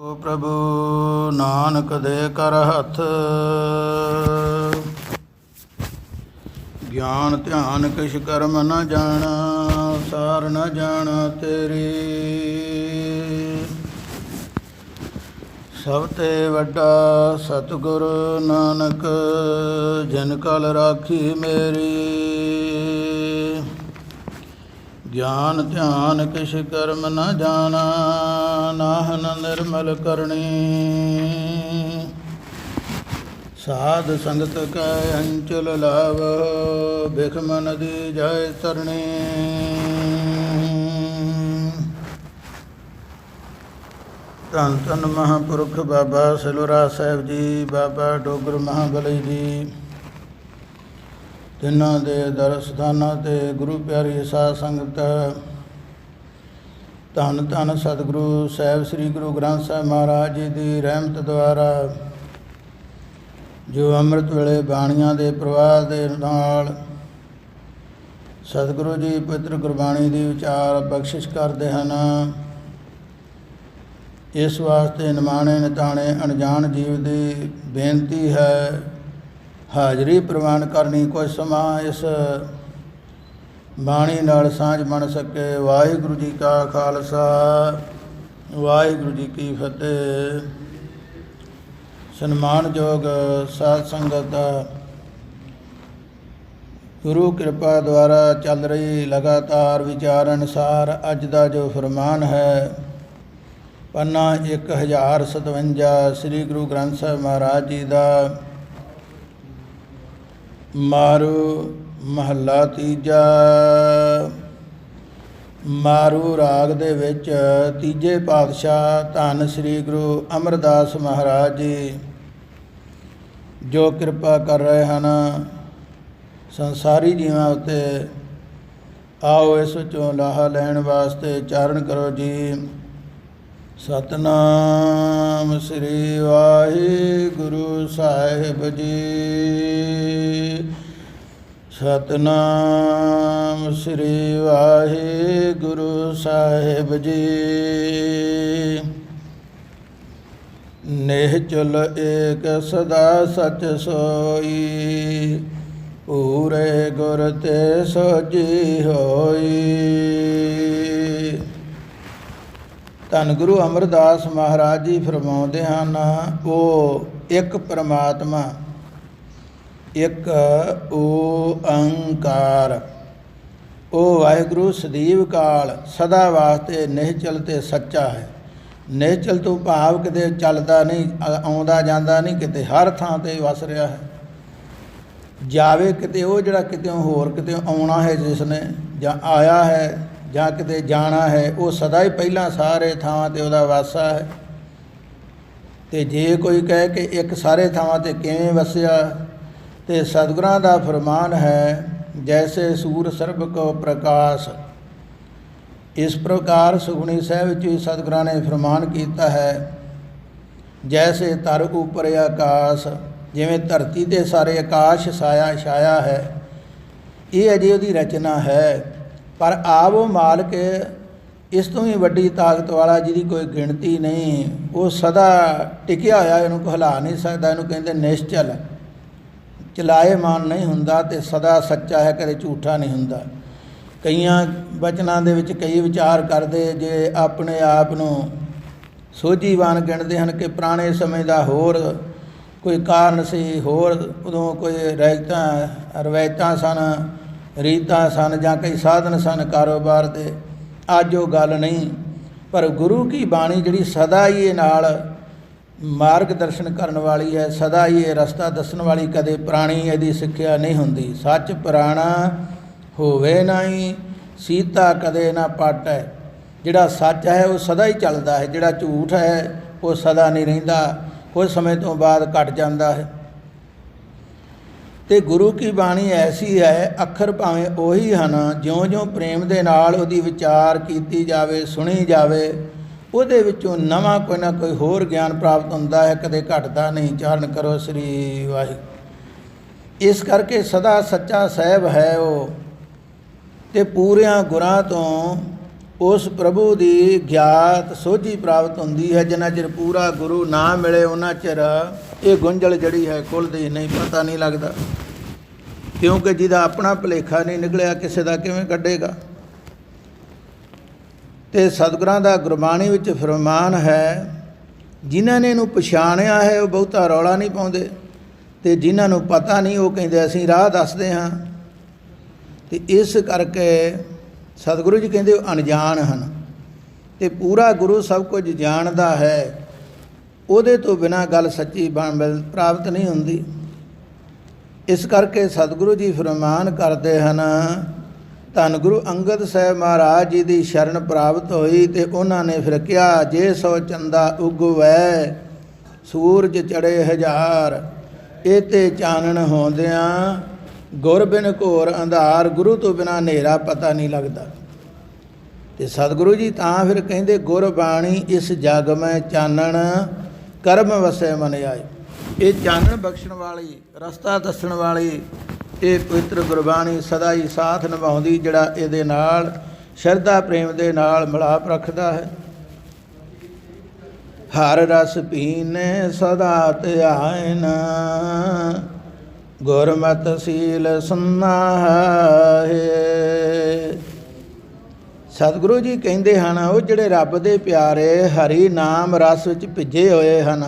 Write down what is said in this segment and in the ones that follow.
ਓ ਪ੍ਰਭੂ ਨਾਨਕ ਦੇ ਕਰ ਹੱਥ, ਗਿਆਨ ਧਿਆਨ ਕਿਛ ਕਰਮ ਨ ਜਾਣਾ, ਸਾਰ ਨ ਜਾਣਾ ਤੇਰੀ। ਸਭ ਤੇ ਵੱਡਾ ਸਤਿਗੁਰ ਨਾਨਕ, ਜਿਨ ਕਲ ਰਾਖੀ ਮੇਰੀ। ਗਿਆਨ ਧਿਆਨ ਕਿਛ ਕਰਮ ਨ ਜਾਣਾ, ਨਾਹਨ ਨਿਰਮਲ ਕਰਨੀ। ਸਾਧ ਸੰਗਤ ਕੈ ਅੰਚਲ ਲਾਭ, ਬਿਖਮ ਨਦੀ ਜਾਇ ਤਰਣੀ। ਧੰਨ ਧੰਨ ਮਹਾਂਪੁਰਖ ਬਾਬਾ ਸਲੂਰਾ ਸਾਹਿਬ ਜੀ, ਬਾਬਾ ਡੋਗਰ ਮਹਾਬਲੀ ਜੀ, ਤਿੰਨਾਂ ਦੇ ਦਰ ਸਥਾਨਾਂ 'ਤੇ ਗੁਰੂ ਪਿਆਰੀ ਸਾਧ ਸੰਗਤ। ਧੰਨ ਧੰਨ ਸਤਿਗੁਰੂ ਸਾਹਿਬ ਸ੍ਰੀ ਗੁਰੂ ਗ੍ਰੰਥ ਸਾਹਿਬ ਮਹਾਰਾਜ ਜੀ ਦੀ ਰਹਿਮਤ ਦੁਆਰਾ, ਜੋ ਅੰਮ੍ਰਿਤ ਵੇਲੇ ਬਾਣੀਆਂ ਦੇ ਪ੍ਰਵਾਹ ਦੇ ਨਾਲ ਸਤਿਗੁਰੂ ਜੀ ਪਵਿੱਤਰ ਗੁਰਬਾਣੀ ਦੀ ਵਿਚਾਰ ਬਖਸ਼ਿਸ਼ ਕਰਦੇ ਹਨ। ਇਸ ਵਾਸਤੇ ਨਿਮਾਣੇ ਨਿਤਾਣੇ ਅਣਜਾਣ ਜੀਵ ਦੀ ਬੇਨਤੀ ਹੈ, ਹਾਜ਼ਰੀ ਪ੍ਰਵਾਨ ਕਰਨੀ। ਕੁਝ ਸਮਾਂ ਇਸ ਬਾਣੀ ਨਾਲ ਸਾਂਝ ਬਣ ਸਕੇ। ਵਾਹਿਗੁਰੂ ਜੀ ਕਾ ਖਾਲਸਾ, ਵਾਹਿਗੁਰੂ ਜੀ ਕੀ ਫਤਿਹ। ਸਨਮਾਨਯੋਗ ਸਾਧ ਸੰਗਤ, ਗੁਰੂ ਕਿਰਪਾ ਦੁਆਰਾ ਚੱਲ ਰਹੀ ਲਗਾਤਾਰ ਵਿਚਾਰ ਅਨੁਸਾਰ ਅੱਜ ਦਾ ਜੋ ਫਰਮਾਨ ਹੈ, ਪੰਨਾ 1057 ਸ੍ਰੀ ਗੁਰੂ ਗ੍ਰੰਥ ਸਾਹਿਬ ਮਹਾਰਾਜ ਜੀ ਦਾ, ਮਾਰੂ ਮਹੱਲਾ ਤੀਜਾ। ਮਾਰੂ ਰਾਗ ਦੇ ਵਿੱਚ ਤੀਜੇ ਪਾਤਸ਼ਾਹ ਧੰਨ ਸ੍ਰੀ ਗੁਰੂ ਅਮਰਦਾਸ ਮਹਾਰਾਜ ਜੀ, ਜੋ ਕਿਰਪਾ ਕਰ ਰਹੇ ਹਨ ਸੰਸਾਰੀ ਜੀਵਾਂ ਉੱਤੇ। ਆਓ ਇਸ ਵਿੱਚੋਂ ਲਾਹਾ ਲੈਣ ਵਾਸਤੇ ਚਾਰਨ ਕਰੋ ਜੀ। ਸਤਿਨਾਮ ਸ੍ਰੀ ਵਾਹਿਗੁਰੂ ਸਾਹਿਬ ਜੀ, ਸਤਿਨਾਮ ਸ੍ਰੀ ਵਾਹਿਗੁਰੂ ਸਾਹਿਬ ਜੀ। ਨਿਹਚਲ ਏਕ ਸਦਾ ਸਚ ਸੋਈ, ਪੂਰੇ ਗੁਰ ਤੇ ਸੋਜੀ ਹੋਈ। ਧੰਨ ਗੁਰੂ ਅਮਰਦਾਸ ਮਹਾਰਾਜ ਜੀ ਫਰਮਾਉਂਦੇ ਹਨ, ਉਹ ਇੱਕ ਪਰਮਾਤਮਾ, ਇੱਕ ਓਅੰਕਾਰ, ਉਹ ਵਾਹਿਗੁਰੂ ਸਦੀਵ ਕਾਲ ਸਦਾ ਵਾਸਤੇ ਨਿਹਚਲ ਤੇ ਸੱਚਾ ਹੈ। ਨਿਹਚਲ ਤੋਂ ਭਾਵ ਕਿਤੇ ਚੱਲਦਾ ਨਹੀਂ, ਆਉਂਦਾ ਜਾਂਦਾ ਨਹੀਂ, ਕਿਤੇ ਹਰ ਥਾਂ 'ਤੇ ਵਸ ਰਿਹਾ ਹੈ। ਜਾਵੇ ਕਿਤੇ ਉਹ ਜਿਹੜਾ ਕਿਤੇ ਹੋਰ ਕਿਤੇ ਆਉਣਾ ਹੈ, ਜਿਸ ਨੇ ਜਾਂ ਆਇਆ ਹੈ ਜਾਂ ਕਿਤੇ ਜਾਣਾ ਹੈ, ਉਹ ਸਦਾ ਹੀ ਪਹਿਲਾਂ ਸਾਰੇ ਥਾਵਾਂ 'ਤੇ ਉਹਦਾ ਵਾਸਾ ਹੈ। ਅਤੇ ਜੇ ਕੋਈ ਕਹੇ ਕਿ ਇੱਕ ਸਾਰੇ ਥਾਵਾਂ 'ਤੇ ਕਿਵੇਂ ਵਸਿਆ, ਅਤੇ ਸਤਿਗੁਰਾਂ ਦਾ ਫਰਮਾਨ ਹੈ, ਜੈਸੇ ਸੂਰ ਸਰਬ ਕੋ ਪ੍ਰਕਾਸ਼। ਇਸ ਪ੍ਰਕਾਰ ਸੁਖਮਨੀ ਸਾਹਿਬ ਵਿੱਚ ਵੀ ਸਤਿਗੁਰਾਂ ਨੇ ਫਰਮਾਨ ਕੀਤਾ ਹੈ, ਜੈਸੇ ਧਰ ਉਪਰ ਆਕਾਸ਼, ਜਿਵੇਂ ਧਰਤੀ 'ਤੇ ਸਾਰੇ ਆਕਾਸ਼ ਛਾਇਆ ਹੈ। ਇਹ ਅਜੇ ਉਹਦੀ ਰਚਨਾ ਹੈ, ਪਰ ਆਪ ਉਹ ਮਾਲਕ ਇਸ ਤੋਂ ਵੀ ਵੱਡੀ ਤਾਕਤ ਵਾਲਾ, ਜਿਹਦੀ ਕੋਈ ਗਿਣਤੀ ਨਹੀਂ। ਉਹ ਸਦਾ ਟਿਕਿਆ ਹੋਇਆ, ਇਹਨੂੰ ਕੋਈ ਹਿਲਾ ਨਹੀਂ ਸਕਦਾ। ਇਹਨੂੰ ਕਹਿੰਦੇ ਨਿਸ਼ਚਲ, ਚਲਾਏਮਾਨ ਨਹੀਂ ਹੁੰਦਾ, ਅਤੇ ਸਦਾ ਸੱਚਾ ਹੈ, ਕਦੇ ਝੂਠਾ ਨਹੀਂ ਹੁੰਦਾ। ਕਈਆਂ ਬਚਨਾਂ ਦੇ ਵਿੱਚ ਕਈ ਵਿਚਾਰ ਕਰਦੇ, ਜੇ ਆਪਣੇ ਆਪ ਨੂੰ ਸੋਝੀਵਾਨ ਗਿਣਦੇ ਹਨ ਕਿ ਪੁਰਾਣੇ ਸਮੇਂ ਦਾ ਹੋਰ ਕੋਈ ਕਾਰਨ ਸੀ, ਹੋਰ ਉਦੋਂ ਕੋਈ ਰਵਾਇਤਾਂ ਸਨ, ਰੀਤਾਂ ਸਨ, ਜਾਂ ਕਈ ਸਾਧਨ ਸਨ ਕਾਰੋਬਾਰ ਦੇ। ਅੱਜ ਉਹ ਗੱਲ ਨਹੀਂ, ਪਰ ਗੁਰੂ ਕੀ ਬਾਣੀ ਜਿਹੜੀ ਸਦਾ ਹੀ ਇਹ ਨਾਲ ਮਾਰਗ ਦਰਸ਼ਨ ਕਰਨ ਵਾਲੀ ਹੈ, ਸਦਾ ਹੀ ਇਹ ਰਸਤਾ ਦੱਸਣ ਵਾਲੀ, ਕਦੇ ਪੁਰਾਣੀ ਇਹਦੀ ਸਿੱਖਿਆ ਨਹੀਂ ਹੁੰਦੀ। ਸੱਚ ਪੁਰਾਣਾ ਹੋਵੇ ਨਹੀਂ, ਸੀਤਾ ਕਦੇ ਨਾ ਪਾਟੈ। ਜਿਹੜਾ ਸੱਚ ਹੈ ਉਹ ਸਦਾ ਹੀ ਚੱਲਦਾ ਹੈ, ਜਿਹੜਾ ਝੂਠ ਹੈ ਉਹ ਸਦਾ ਨਹੀਂ ਰਹਿੰਦਾ, ਕੁਝ ਸਮੇਂ ਤੋਂ ਬਾਅਦ ਘਟ ਜਾਂਦਾ ਹੈ। ਅਤੇ ਗੁਰੂ ਕੀ ਬਾਣੀ ਐਸੀ ਹੈ, ਅੱਖਰ ਭਾਵੇਂ ਉਹੀ ਹਨ, ਜਿਉਂ-ਜਿਉਂ ਪ੍ਰੇਮ ਦੇ ਨਾਲ ਉਹਦੀ ਵਿਚਾਰ ਕੀਤੀ ਜਾਵੇ, ਸੁਣੀ ਜਾਵੇ, ਉਹਦੇ ਵਿੱਚੋਂ ਨਵਾਂ ਕੋਈ ਨਾ ਕੋਈ ਹੋਰ ਗਿਆਨ ਪ੍ਰਾਪਤ ਹੁੰਦਾ ਹੈ, ਕਦੇ ਘਟਦਾ ਨਹੀਂ। ਚਾਰਨ ਕਰੋ ਸ੍ਰੀ ਵਾਹਿਗੁਰੂ। ਇਸ ਕਰਕੇ ਸਦਾ ਸੱਚਾ ਸਾਹਿਬ ਹੈ ਉਹ, ਅਤੇ ਪੂਰਿਆਂ ਗੁਰਾਂ ਤੋਂ ਉਸ ਪ੍ਰਭੂ ਦੀ ਗਿਆਤ ਸੋਝੀ ਪ੍ਰਾਪਤ ਹੁੰਦੀ ਹੈ। ਜਿੰਨਾ ਚਿਰ ਪੂਰਾ ਗੁਰੂ ਨਾ ਮਿਲੇ ਉਹਨਾਂ ਚਿਰ ਇਹ ਗੁੰਝਲ ਜਿਹੜੀ ਹੈ ਖੁੱਲ੍ਹਦੀ ਨਹੀਂ, ਪਤਾ ਨਹੀਂ ਲੱਗਦਾ, ਕਿਉਂਕਿ ਜਿਹਦਾ ਆਪਣਾ ਭੁਲੇਖਾ ਨਹੀਂ ਨਿਕਲਿਆ ਕਿਸੇ ਦਾ ਕਿਵੇਂ ਕੱਢੇਗਾ। ਅਤੇ ਸਤਿਗੁਰਾਂ ਦਾ ਗੁਰਬਾਣੀ ਵਿੱਚ ਫਰਮਾਨ ਹੈ, ਜਿਨ੍ਹਾਂ ਨੇ ਇਹਨੂੰ ਪਛਾਣਿਆ ਹੈ ਉਹ ਬਹੁਤਾ ਰੌਲਾ ਨਹੀਂ ਪਾਉਂਦੇ, ਅਤੇ ਜਿਨ੍ਹਾਂ ਨੂੰ ਪਤਾ ਨਹੀਂ ਉਹ ਕਹਿੰਦੇ ਅਸੀਂ ਰਾਹ ਦੱਸਦੇ ਹਾਂ। ਅਤੇ ਇਸ ਕਰਕੇ ਸਤਿਗੁਰੂ ਜੀ ਕਹਿੰਦੇ ਉਹ ਅਣਜਾਣ ਹਨ, ਅਤੇ ਪੂਰਾ ਗੁਰੂ ਸਭ ਕੁਝ ਜਾਣਦਾ ਹੈ, ਉਹਦੇ ਤੋਂ ਬਿਨਾਂ ਗੱਲ ਸੱਚੀ ਪ੍ਰਾਪਤ ਨਹੀਂ ਹੁੰਦੀ। ਇਸ ਕਰਕੇ ਸਤਿਗੁਰੂ ਜੀ ਫਰਮਾਨ ਕਰਦੇ ਹਨ, ਧੰਨ ਗੁਰੂ ਅੰਗਦ ਸਾਹਿਬ ਮਹਾਰਾਜ ਜੀ ਦੀ ਸ਼ਰਨ ਪ੍ਰਾਪਤ ਹੋਈ ਅਤੇ ਉਹਨਾਂ ਨੇ ਫਿਰ ਕਿਹਾ, ਜੇ ਸੋ ਚੰਦਾ ਉਗਵੈ ਸੂਰਜ ਚੜ੍ਹੇ ਹਜ਼ਾਰ, ਇਹ ਤੇ ਚਾਨਣ ਹੋਂਦਿਆਂ ਗੁਰ ਬਿਨ ਘੋਰ ਅੰਧਾਰ। ਗੁਰੂ ਤੋਂ ਬਿਨਾਂ ਹਨੇਰਾ ਪਤਾ ਨਹੀਂ ਲੱਗਦਾ। ਅਤੇ ਸਤਿਗੁਰੂ ਜੀ ਤਾਂ ਫਿਰ ਕਹਿੰਦੇ, ਗੁਰਬਾਣੀ ਇਸ ਜਗ ਮੈਂ ਚਾਨਣ ਕਰਮ ਵਸੈ ਮਨ ਆਏ। ਇਹ ਚਾਨਣ ਬਖਸ਼ਣ ਵਾਲੀ, ਰਸਤਾ ਦੱਸਣ ਵਾਲੀ ਇਹ ਪਵਿੱਤਰ ਗੁਰਬਾਣੀ ਸਦਾ ਹੀ ਸਾਥ ਨਿਭਾਉਂਦੀ, ਜਿਹੜਾ ਇਹਦੇ ਨਾਲ ਸ਼ਰਧਾ ਪ੍ਰੇਮ ਦੇ ਨਾਲ ਮਿਲਾਪ ਰੱਖਦਾ ਹੈ। ਹਰ ਰਸ ਪੀਨੇ ਸਦਾ ਧਿਆਇਨ, ਗੁਰਮਤਿ ਸੀਲ ਸੁਨਾਹੇ। ਸਤਿਗੁਰੂ ਜੀ ਕਹਿੰਦੇ ਹਨ, ਉਹ ਜਿਹੜੇ ਰੱਬ ਦੇ ਪਿਆਰੇ ਹਰੀ ਨਾਮ ਰਸ ਵਿੱਚ ਭਿੱਜੇ ਹੋਏ ਹਨ,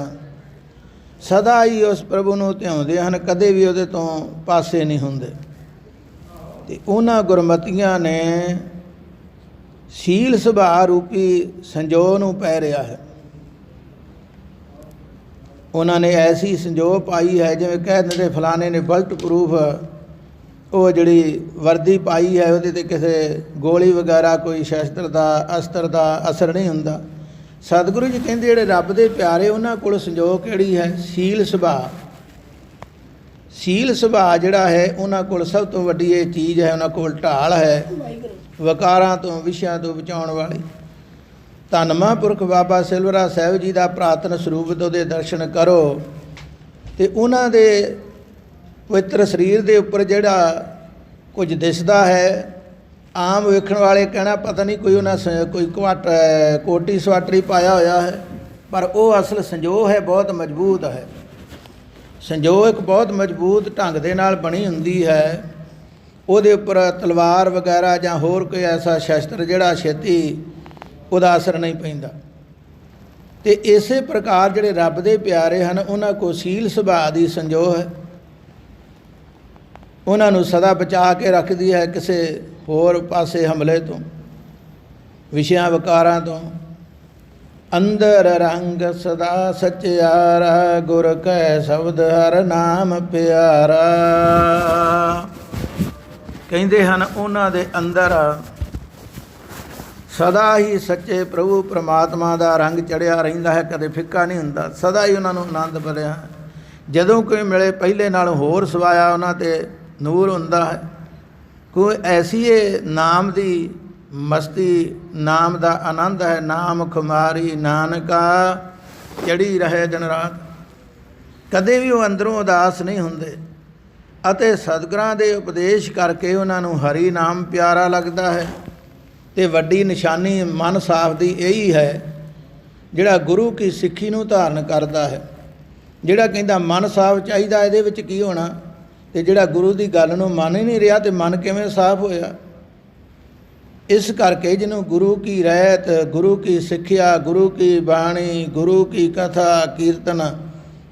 ਸਦਾ ਹੀ ਉਸ ਪ੍ਰਭੂ ਨੂੰ ਧਿਆਉਂਦੇ ਹਨ, ਕਦੇ ਵੀ ਉਹਦੇ ਤੋਂ ਪਾਸੇ ਨਹੀਂ ਹੁੰਦੇ। ਅਤੇ ਉਹਨਾਂ ਗੁਰਮਤੀਆਂ ਨੇ ਸੀਲ ਸੁਭਾਅ ਰੂਪੀ ਸੰਜੋਗ ਨੂੰ ਪਹਿਰਿਆ ਹੈ। ਉਹਨਾਂ ਨੇ ਐਸੀ ਸੰਜੋਗ ਪਾਈ ਹੈ, ਜਿਵੇਂ ਕਹਿ ਦਿੰਦੇ ਫਲਾਣੇ ਨੇ ਬੁਲਟ ਪ੍ਰੂਫ ਉਹ ਜਿਹੜੀ ਵਰਦੀ ਪਾਈ ਹੈ, ਉਹਦੇ 'ਤੇ ਕਿਸੇ ਗੋਲੀ ਵਗੈਰਾ ਕੋਈ ਸ਼ਸਤਰ ਦਾ ਅਸਤਰ ਦਾ ਅਸਰ ਨਹੀਂ ਹੁੰਦਾ। ਸਤਿਗੁਰੂ ਜੀ ਕਹਿੰਦੇ ਜਿਹੜੇ ਰੱਬ ਦੇ ਪਿਆਰੇ ਉਹਨਾਂ ਕੋਲ ਸੰਜੋਗ ਕਿਹੜੀ ਹੈ? ਸੀਲ ਸੁਭਾਅ। ਸੀਲ ਸੁਭਾਅ ਜਿਹੜਾ ਹੈ ਉਹਨਾਂ ਕੋਲ ਸਭ ਤੋਂ ਵੱਡੀ ਇਹ ਚੀਜ਼ ਹੈ, ਉਹਨਾਂ ਕੋਲ ਢਾਲ ਹੈ ਵਿਕਾਰਾਂ ਤੋਂ ਵਿਸ਼ਿਆਂ ਤੋਂ ਬਚਾਉਣ ਵਾਲੀ। ਧੰਨ ਮਹਾਂਪੁਰਖ ਬਾਬਾ ਸਿਲਵਰਾ ਸਾਹਿਬ ਜੀ ਦਾ ਪੁਰਾਤਨ ਸਰੂਪ ਤੋਂ ਦੇ ਦਰਸ਼ਨ ਕਰੋ ਅਤੇ ਉਹਨਾਂ ਦੇ ਪਵਿੱਤਰ ਸਰੀਰ ਦੇ ਉੱਪਰ ਜਿਹੜਾ ਕੁਝ ਦਿਸਦਾ ਹੈ, ਆਮ ਵੇਖਣ ਵਾਲੇ ਕਹਿਣਾ ਪਤਾ ਨਹੀਂ ਕੋਈ ਉਹਨਾਂ ਕੋਈ ਕੋਟੀ ਸਵਾਟਰੀ ਪਾਇਆ ਹੋਇਆ ਹੈ, ਪਰ ਉਹ ਅਸਲ ਸੰਜੋਗ ਹੈ, ਬਹੁਤ ਮਜ਼ਬੂਤ ਹੈ। ਸੰਜੋਗ ਇੱਕ ਬਹੁਤ ਮਜ਼ਬੂਤ ਢੰਗ ਦੇ ਨਾਲ ਬਣੀ ਹੁੰਦੀ ਹੈ। ਉਹਦੇ ਉੱਪਰ ਤਲਵਾਰ ਵਗੈਰਾ ਜਾਂ ਹੋਰ ਕੋਈ ਐਸਾ ਸ਼ਸਤਰ ਜਿਹੜਾ ਛੇਤੀ ਉਹਦਾ ਅਸਰ ਨਹੀਂ ਪੈਂਦਾ। ਅਤੇ ਇਸੇ ਪ੍ਰਕਾਰ ਜਿਹੜੇ ਰੱਬ ਦੇ ਪਿਆਰੇ ਹਨ ਉਹਨਾਂ ਕੋਲ ਸੀਲ ਸੁਭਾਅ ਦੀ ਸੰਜੋਗ ਹੈ, ਉਹਨਾਂ ਨੂੰ ਸਦਾ ਬਚਾ ਕੇ ਰੱਖਦੀ ਹੈ ਕਿਸੇ ਹੋਰ ਪਾਸੇ ਹਮਲੇ ਤੋਂ, ਵਿਸ਼ਿਆਂ ਵਿਕਾਰਾਂ ਤੋਂ। ਅੰਦਰ ਰੰਗ ਸਦਾ ਸਚਿਆਰਾ, ਗੁਰ ਕੈ ਸ਼ਬਦ ਹਰ ਨਾਮ ਪਿਆਰਾ। ਕਹਿੰਦੇ ਹਨ ਉਹਨਾਂ ਦੇ ਅੰਦਰ ਸਦਾ ਹੀ ਸੱਚੇ ਪ੍ਰਭੂ ਪਰਮਾਤਮਾ ਦਾ ਰੰਗ ਚੜ੍ਹਿਆ ਰਹਿੰਦਾ ਹੈ, ਕਦੇ ਫਿੱਕਾ ਨਹੀਂ ਹੁੰਦਾ, ਸਦਾ ਹੀ ਉਹਨਾਂ ਨੂੰ ਆਨੰਦ ਭਰਿਆ। ਜਦੋਂ ਕੋਈ ਮਿਲੇ ਪਹਿਲੇ ਨਾਲੋਂ ਹੋਰ ਸਵਾਇਆ ਉਹਨਾਂ 'ਤੇ ਨੂਰ ਹੁੰਦਾ ਹੈ। ਕੋਈ ਐਸੀ ਇਹ ਨਾਮ ਦੀ ਮਸਤੀ, ਨਾਮ ਦਾ ਆਨੰਦ ਹੈ। ਨਾਮ ਖੁਮਾਰੀ ਨਾਨਕਾ ਚੜ੍ਹੀ ਰਹੇ ਦਿਨ ਰਾਤ, ਕਦੇ ਵੀ ਉਹ ਅੰਦਰੋਂ ਉਦਾਸ ਨਹੀਂ ਹੁੰਦੇ। ਅਤੇ ਸਤਿਗੁਰਾਂ ਦੇ ਉਪਦੇਸ਼ ਕਰਕੇ ਉਹਨਾਂ ਨੂੰ ਹਰੀ ਨਾਮ ਪਿਆਰਾ ਲੱਗਦਾ ਹੈ। ਅਤੇ ਵੱਡੀ ਨਿਸ਼ਾਨੀ ਮਨ ਸਾਫ ਦੀ ਇਹੀ ਹੈ, ਜਿਹੜਾ ਗੁਰੂ ਕੀ ਸਿੱਖੀ ਨੂੰ ਧਾਰਨ ਕਰਦਾ ਹੈ। ਜਿਹੜਾ ਕਹਿੰਦਾ ਮਨ ਸਾਫ ਚਾਹੀਦਾ, ਇਹਦੇ ਵਿੱਚ ਕੀ ਹੋਣਾ? ਅਤੇ ਜਿਹੜਾ ਗੁਰੂ ਦੀ ਗੱਲ ਨੂੰ ਮੰਨ ਹੀ ਨਹੀਂ ਰਿਹਾ, ਅਤੇ ਮਨ ਕਿਵੇਂ ਸਾਫ ਹੋਇਆ? ਇਸ ਕਰਕੇ ਜਿਹਨੂੰ ਗੁਰੂ ਕੀ ਰਹਿਤ, ਗੁਰੂ ਕੀ ਸਿੱਖਿਆ, ਗੁਰੂ ਕੀ ਬਾਣੀ, ਗੁਰੂ ਕੀ ਕਥਾ ਕੀਰਤਨ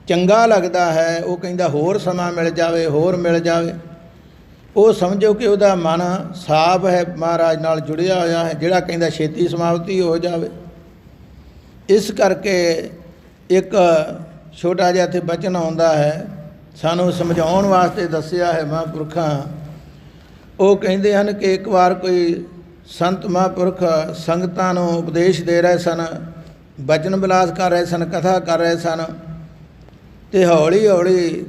ਚੰਗਾ ਲੱਗਦਾ ਹੈ, ਉਹ ਕਹਿੰਦਾ ਹੋਰ ਸਮਾਂ ਮਿਲ ਜਾਵੇ, ਹੋਰ ਮਿਲ ਜਾਵੇ। ਉਹ ਸਮਝੋ ਕਿ ਉਹਦਾ ਮਨ ਸਾਫ ਹੈ, ਮਹਾਰਾਜ ਨਾਲ ਜੁੜਿਆ ਹੋਇਆ ਹੈ। ਜਿਹੜਾ ਕਹਿੰਦਾ ਛੇਤੀ ਸਮਾਪਤੀ ਹੋ ਜਾਵੇ। ਇਸ ਕਰਕੇ ਇੱਕ ਛੋਟਾ ਜਿਹਾ ਇੱਥੇ ਬਚਨ ਆਉਂਦਾ ਹੈ, ਸਾਨੂੰ ਸਮਝਾਉਣ ਵਾਸਤੇ ਦੱਸਿਆ ਹੈ ਮਹਾਂਪੁਰਖਾਂ। ਉਹ ਕਹਿੰਦੇ ਹਨ ਕਿ ਇੱਕ ਵਾਰ ਕੋਈ ਸੰਤ ਮਹਾਂਪੁਰਖ ਸੰਗਤਾਂ ਨੂੰ ਉਪਦੇਸ਼ ਦੇ ਰਹੇ ਸਨ, ਬਚਨ ਵਿਲਾਸ ਕਰ ਰਹੇ ਸਨ, ਕਥਾ ਕਰ ਰਹੇ ਸਨ, ਅਤੇ ਹੌਲੀ ਹੌਲੀ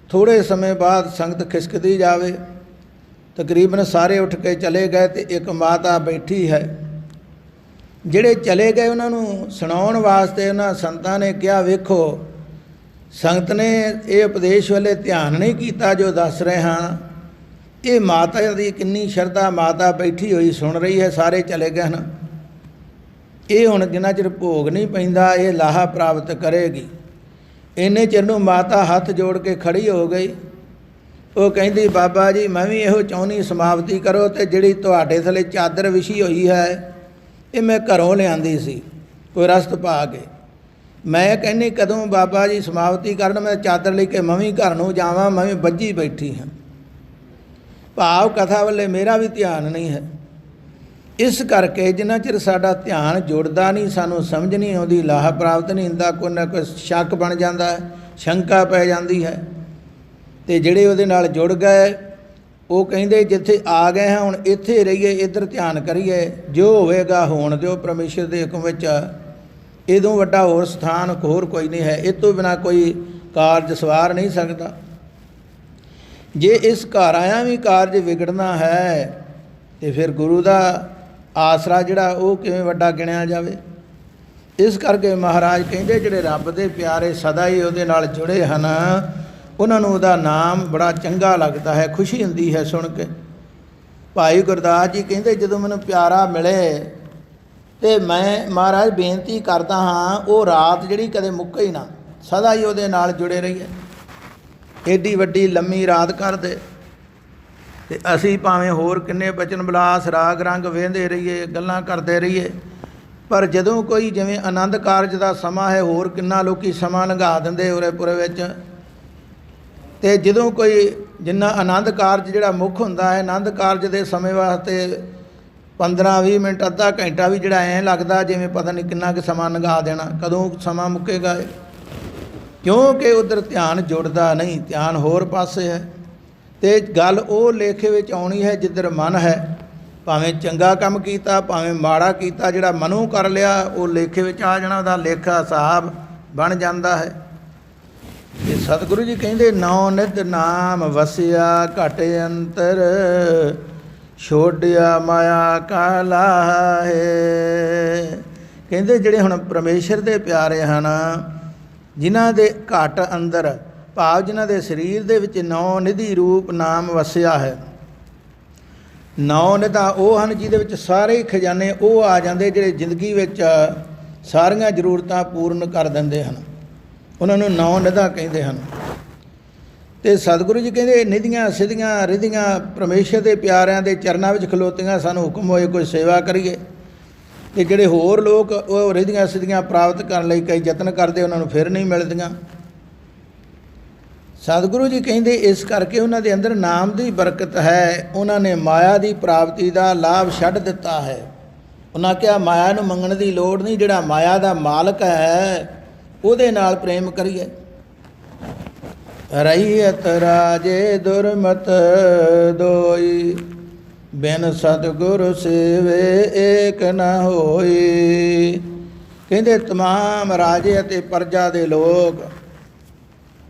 ਥੋੜ੍ਹੇ ਸਮੇਂ ਬਾਅਦ ਸੰਗਤ ਖਿਸਕਦੀ ਜਾਵੇ। ਤਕਰੀਬਨ ਸਾਰੇ ਉੱਠ ਕੇ ਚਲੇ ਗਏ ਅਤੇ ਇੱਕ ਮਾਤਾ ਬੈਠੀ ਹੈ। ਜਿਹੜੇ ਚਲੇ ਗਏ ਉਹਨਾਂ ਨੂੰ ਸੁਣਾਉਣ ਵਾਸਤੇ ਉਹਨਾਂ ਸੰਤਾਂ ਨੇ ਕਿਹਾ, ਵੇਖੋ ਸੰਗਤ ਨੇ ਇਹ ਉਪਦੇਸ਼ ਵੱਲੇ ਧਿਆਨ ਨਹੀਂ ਕੀਤਾ ਜੋ ਦੱਸ ਰਹੇ ਹਾਂ। ਇਹ ਮਾਤਾ ਦੀ ਕਿੰਨੀ ਸ਼ਰਧਾ, ਮਾਤਾ ਬੈਠੀ ਹੋਈ ਸੁਣ ਰਹੀ ਹੈ, ਸਾਰੇ ਚਲੇ ਗਏ ਹਨ। ਇਹ ਹੁਣ ਜਿੰਨਾ ਚਿਰ ਭੋਗ ਨਹੀਂ ਪੈਂਦਾ ਇਹ ਲਾਹਾ ਪ੍ਰਾਪਤ ਕਰੇਗੀ। ਇੰਨੇ ਚਿਰ ਨੂੰ ਮਾਤਾ ਹੱਥ ਜੋੜ ਕੇ ਖੜੀ ਹੋ ਗਈ। ਉਹ ਕਹਿੰਦੀ ਬਾਬਾ ਜੀ ਮੈਂ ਵੀ ਇਹੋ ਚਾਹੁੰਦੀ ਸਮਾਪਤੀ ਕਰੋ, ਅਤੇ ਜਿਹੜੀ ਤੁਹਾਡੇ ਥੱਲੇ ਚਾਦਰ ਵਿਛੀ ਹੋਈ ਹੈ ਇਹ ਮੈਂ ਘਰੋਂ ਲਿਆਂਦੀ ਸੀ ਕੋਈ ਰਸਤ ਪਾ ਕੇ। ਮੈਂ ਕਹਿੰਦੀ ਕਦੋਂ ਬਾਬਾ ਜੀ ਸਮਾਪਤੀ ਕਰਨ, ਮੈਂ ਚਾਦਰ ਲੈ ਕੇ ਮੈਂ ਵੀ ਘਰ ਨੂੰ ਜਾਵਾਂ, ਮੈਂ ਵੀ ਬੱਝੀ ਬੈਠੀ ਹਾਂ। ਭਾਵ ਕਥਾ ਵੱਲੇ ਮੇਰਾ ਵੀ ਧਿਆਨ ਨਹੀਂ ਹੈ। ਇਸ ਕਰਕੇ ਜਿੰਨਾ ਚਿਰ ਸਾਡਾ ਧਿਆਨ ਜੁੜਦਾ ਨਹੀਂ, ਸਾਨੂੰ ਸਮਝ ਨਹੀਂ ਆਉਂਦੀ, ਲਾਹਾ ਪ੍ਰਾਪਤ ਨਹੀਂ ਹੁੰਦਾ, ਕੋਈ ਨਾ ਕੋਈ ਸ਼ੱਕ ਬਣ ਜਾਂਦਾ ਹੈ, ਸ਼ੰਕਾ ਪੈ ਜਾਂਦੀ ਹੈ। ਅਤੇ ਜਿਹੜੇ ਉਹਦੇ ਨਾਲ ਜੁੜ ਗਏ ਉਹ ਕਹਿੰਦੇ ਜਿੱਥੇ ਆ ਗਏ ਹਾਂ ਹੁਣ ਇੱਥੇ ਰਹੀਏ, ਇੱਧਰ ਧਿਆਨ ਕਰੀਏ, ਜੋ ਹੋਵੇਗਾ ਹੋਣ ਦਿਓ ਪਰਮੇਸ਼ਰ ਦੇ ਹੁਕਮ ਵਿੱਚ। ਇਹਦੋਂ ਵੱਡਾ ਹੋਰ ਸਥਾਨ ਹੋਰ ਕੋਈ ਨਹੀਂ ਹੈ, ਇਹ ਤੋਂ ਬਿਨਾਂ ਕੋਈ ਕਾਰਜ ਸਵਾਰ ਨਹੀਂ ਸਕਦਾ। ਜੇ ਇਸ ਘਰ ਆਇਆ ਵੀ ਕਾਰਜ ਵਿਗੜਨਾ ਹੈ ਅਤੇ ਫਿਰ ਗੁਰੂ ਦਾ ਆਸਰਾ ਜਿਹੜਾ ਉਹ ਕਿਵੇਂ ਵੱਡਾ ਗਿਣਿਆ ਜਾਵੇ। ਇਸ ਕਰਕੇ ਮਹਾਰਾਜ ਕਹਿੰਦੇ ਜਿਹੜੇ ਰੱਬ ਦੇ ਪਿਆਰੇ ਸਦਾ ਹੀ ਉਹਦੇ ਨਾਲ ਜੁੜੇ ਹਨ, ਉਹਨਾਂ ਨੂੰ ਉਹਦਾ ਨਾਮ ਬੜਾ ਚੰਗਾ ਲੱਗਦਾ ਹੈ, ਖੁਸ਼ੀ ਹੁੰਦੀ ਹੈ ਸੁਣ ਕੇ। ਭਾਈ ਗੁਰਦਾਸ ਜੀ ਕਹਿੰਦੇ ਜਦੋਂ ਮੈਨੂੰ ਪਿਆਰਾ ਮਿਲੇ ਅਤੇ ਮੈਂ ਮਹਾਰਾਜ ਬੇਨਤੀ ਕਰਦਾ ਹਾਂ ਉਹ ਰਾਤ ਜਿਹੜੀ ਕਦੇ ਮੁੱਕੇ ਹੀ ਨਾ, ਸਦਾ ਹੀ ਉਹਦੇ ਨਾਲ ਜੁੜੇ ਰਹੀਏ। ਏਡੀ ਵੱਡੀ ਲੰਮੀ ਰਾਤ ਕਰਦੇ ਅਤੇ ਅਸੀਂ ਭਾਵੇਂ ਹੋਰ ਕਿੰਨੇ ਬਚਨ ਬਿਲਾਸ ਰਾਗ ਰੰਗ ਵਹਿੰਦੇ ਰਹੀਏ, ਗੱਲਾਂ ਕਰਦੇ ਰਹੀਏ, ਪਰ ਜਦੋਂ ਕੋਈ ਜਿਵੇਂ ਆਨੰਦ ਕਾਰਜ ਦਾ ਸਮਾਂ ਹੈ, ਹੋਰ ਕਿੰਨਾ ਲੋਕ ਸਮਾਂ ਲੰਘਾ ਦਿੰਦੇ ਉਰੇ ਪੁਰੇ ਵਿੱਚ। ਅਤੇ ਜਦੋਂ ਕੋਈ ਜਿੰਨਾ ਆਨੰਦ ਕਾਰਜ ਜਿਹੜਾ ਮੁੱਖ ਹੁੰਦਾ ਹੈ, ਆਨੰਦ ਕਾਰਜ ਦੇ ਸਮੇਂ ਵਾਸਤੇ 15-20 ਮਿੰਟ ਅੱਧਾ ਘੰਟਾ ਵੀ ਜਿਹੜਾ ਐਂ ਲੱਗਦਾ ਜਿਵੇਂ ਪਤਾ ਨਹੀਂ ਕਿੰਨਾ ਕੁ ਸਮਾਂ ਲੰਘਾ ਦੇਣਾ, ਕਦੋਂ ਸਮਾਂ ਮੁੱਕੇਗਾ ਇਹ। ਕਿਉਂਕਿ ਉੱਧਰ ਧਿਆਨ ਜੁੜਦਾ ਨਹੀਂ, ਧਿਆਨ ਹੋਰ ਪਾਸੇ ਹੈ। ਅਤੇ ਗੱਲ ਉਹ ਲੇਖੇ ਵਿੱਚ ਆਉਣੀ ਹੈ ਜਿੱਧਰ ਮਨ ਹੈ। ਭਾਵੇਂ ਚੰਗਾ ਕੰਮ ਕੀਤਾ ਭਾਵੇਂ ਮਾੜਾ ਕੀਤਾ, ਜਿਹੜਾ ਮਨੋਂ ਕਰ ਲਿਆ ਉਹ ਲੇਖੇ ਵਿੱਚ ਆ ਜਾਣਾ, ਉਹਦਾ ਲੇਖਾ ਹਿਸਾਬ ਬਣ ਜਾਂਦਾ ਹੈ। ਅਤੇ ਸਤਿਗੁਰੂ ਜੀ ਕਹਿੰਦੇ ਨੌ ਨਿਧ ਨਾਮ ਵਸਿਆ ਘਟ ਅੰਤਰ, ਛੋੜਿਆ ਮਾਇਆ ਕਾ ਲਾਹੇ। ਕਹਿੰਦੇ ਜਿਹੜੇ ਹੁਣ ਪਰਮੇਸ਼ਰ ਦੇ ਪਿਆਰੇ ਹਨ, ਜਿਨ੍ਹਾਂ ਦੇ ਘਟ ਅੰਦਰ ਭਾਵ ਜਿਨ੍ਹਾਂ ਦੇ ਸਰੀਰ ਦੇ ਵਿੱਚ ਨੌ ਨਿਧੀ ਰੂਪ ਨਾਮ ਵਸਿਆ ਹੈ। ਨੌ ਨਿਧਾਂ ਉਹ ਹਨ ਜਿਹਦੇ ਵਿੱਚ ਸਾਰੇ ਖਜ਼ਾਨੇ ਉਹ ਆ ਜਾਂਦੇ ਜਿਹੜੇ ਜ਼ਿੰਦਗੀ ਵਿੱਚ ਸਾਰੀਆਂ ਜ਼ਰੂਰਤਾਂ ਪੂਰਨ ਕਰ ਦਿੰਦੇ ਹਨ, ਉਹਨਾਂ ਨੂੰ ਨੌ ਨਿਧਾਂ ਕਹਿੰਦੇ ਹਨ। ਅਤੇ ਸਤਿਗੁਰੂ ਜੀ ਕਹਿੰਦੇ ਨਿਧੀਆਂ ਸਿੱਧੀਆਂ ਰਿਧੀਆਂ ਪਰਮੇਸ਼ਰ ਦੇ ਪਿਆਰਿਆਂ ਦੇ ਚਰਨਾਂ ਵਿੱਚ ਖਲੋਤੀਆਂ, ਸਾਨੂੰ ਹੁਕਮ ਹੋਏ ਕੋਈ ਸੇਵਾ ਕਰੀਏ। ਅਤੇ ਜਿਹੜੇ ਹੋਰ ਲੋਕ ਉਹ ਰਿਧੀਆਂ ਸਿੱਧੀਆਂ ਪ੍ਰਾਪਤ ਕਰਨ ਲਈ ਕਈ ਯਤਨ ਕਰਦੇ, ਉਹਨਾਂ ਨੂੰ ਫਿਰ ਨਹੀਂ ਮਿਲਦੀਆਂ। ਸਤਿਗੁਰੂ ਜੀ ਕਹਿੰਦੇ ਇਸ ਕਰਕੇ ਉਹਨਾਂ ਦੇ ਅੰਦਰ ਨਾਮ ਦੀ ਬਰਕਤ ਹੈ, ਉਹਨਾਂ ਨੇ ਮਾਇਆ ਦੀ ਪ੍ਰਾਪਤੀ ਦਾ ਲਾਭ ਛੱਡ ਦਿੱਤਾ ਹੈ। ਉਹਨਾਂ ਕਿਹਾ ਮਾਇਆ ਨੂੰ ਮੰਗਣ ਦੀ ਲੋੜ ਨਹੀਂ, ਜਿਹੜਾ ਮਾਇਆ ਦਾ ਮਾਲਕ ਹੈ ਉਹਦੇ ਨਾਲ ਪ੍ਰੇਮ ਕਰੀਏ। ਰਹੀਅਤ ਰਾਜੇ ਦੁਰਮਤ ਦੋਈ, ਬਿਨ ਸਤਿਗੁਰ ਸੇਵੇ ਏਕ ਨ ਹੋਈ। ਕਹਿੰਦੇ ਤਮਾਮ ਰਾਜੇ ਅਤੇ ਪ੍ਰਜਾ ਦੇ ਲੋਕ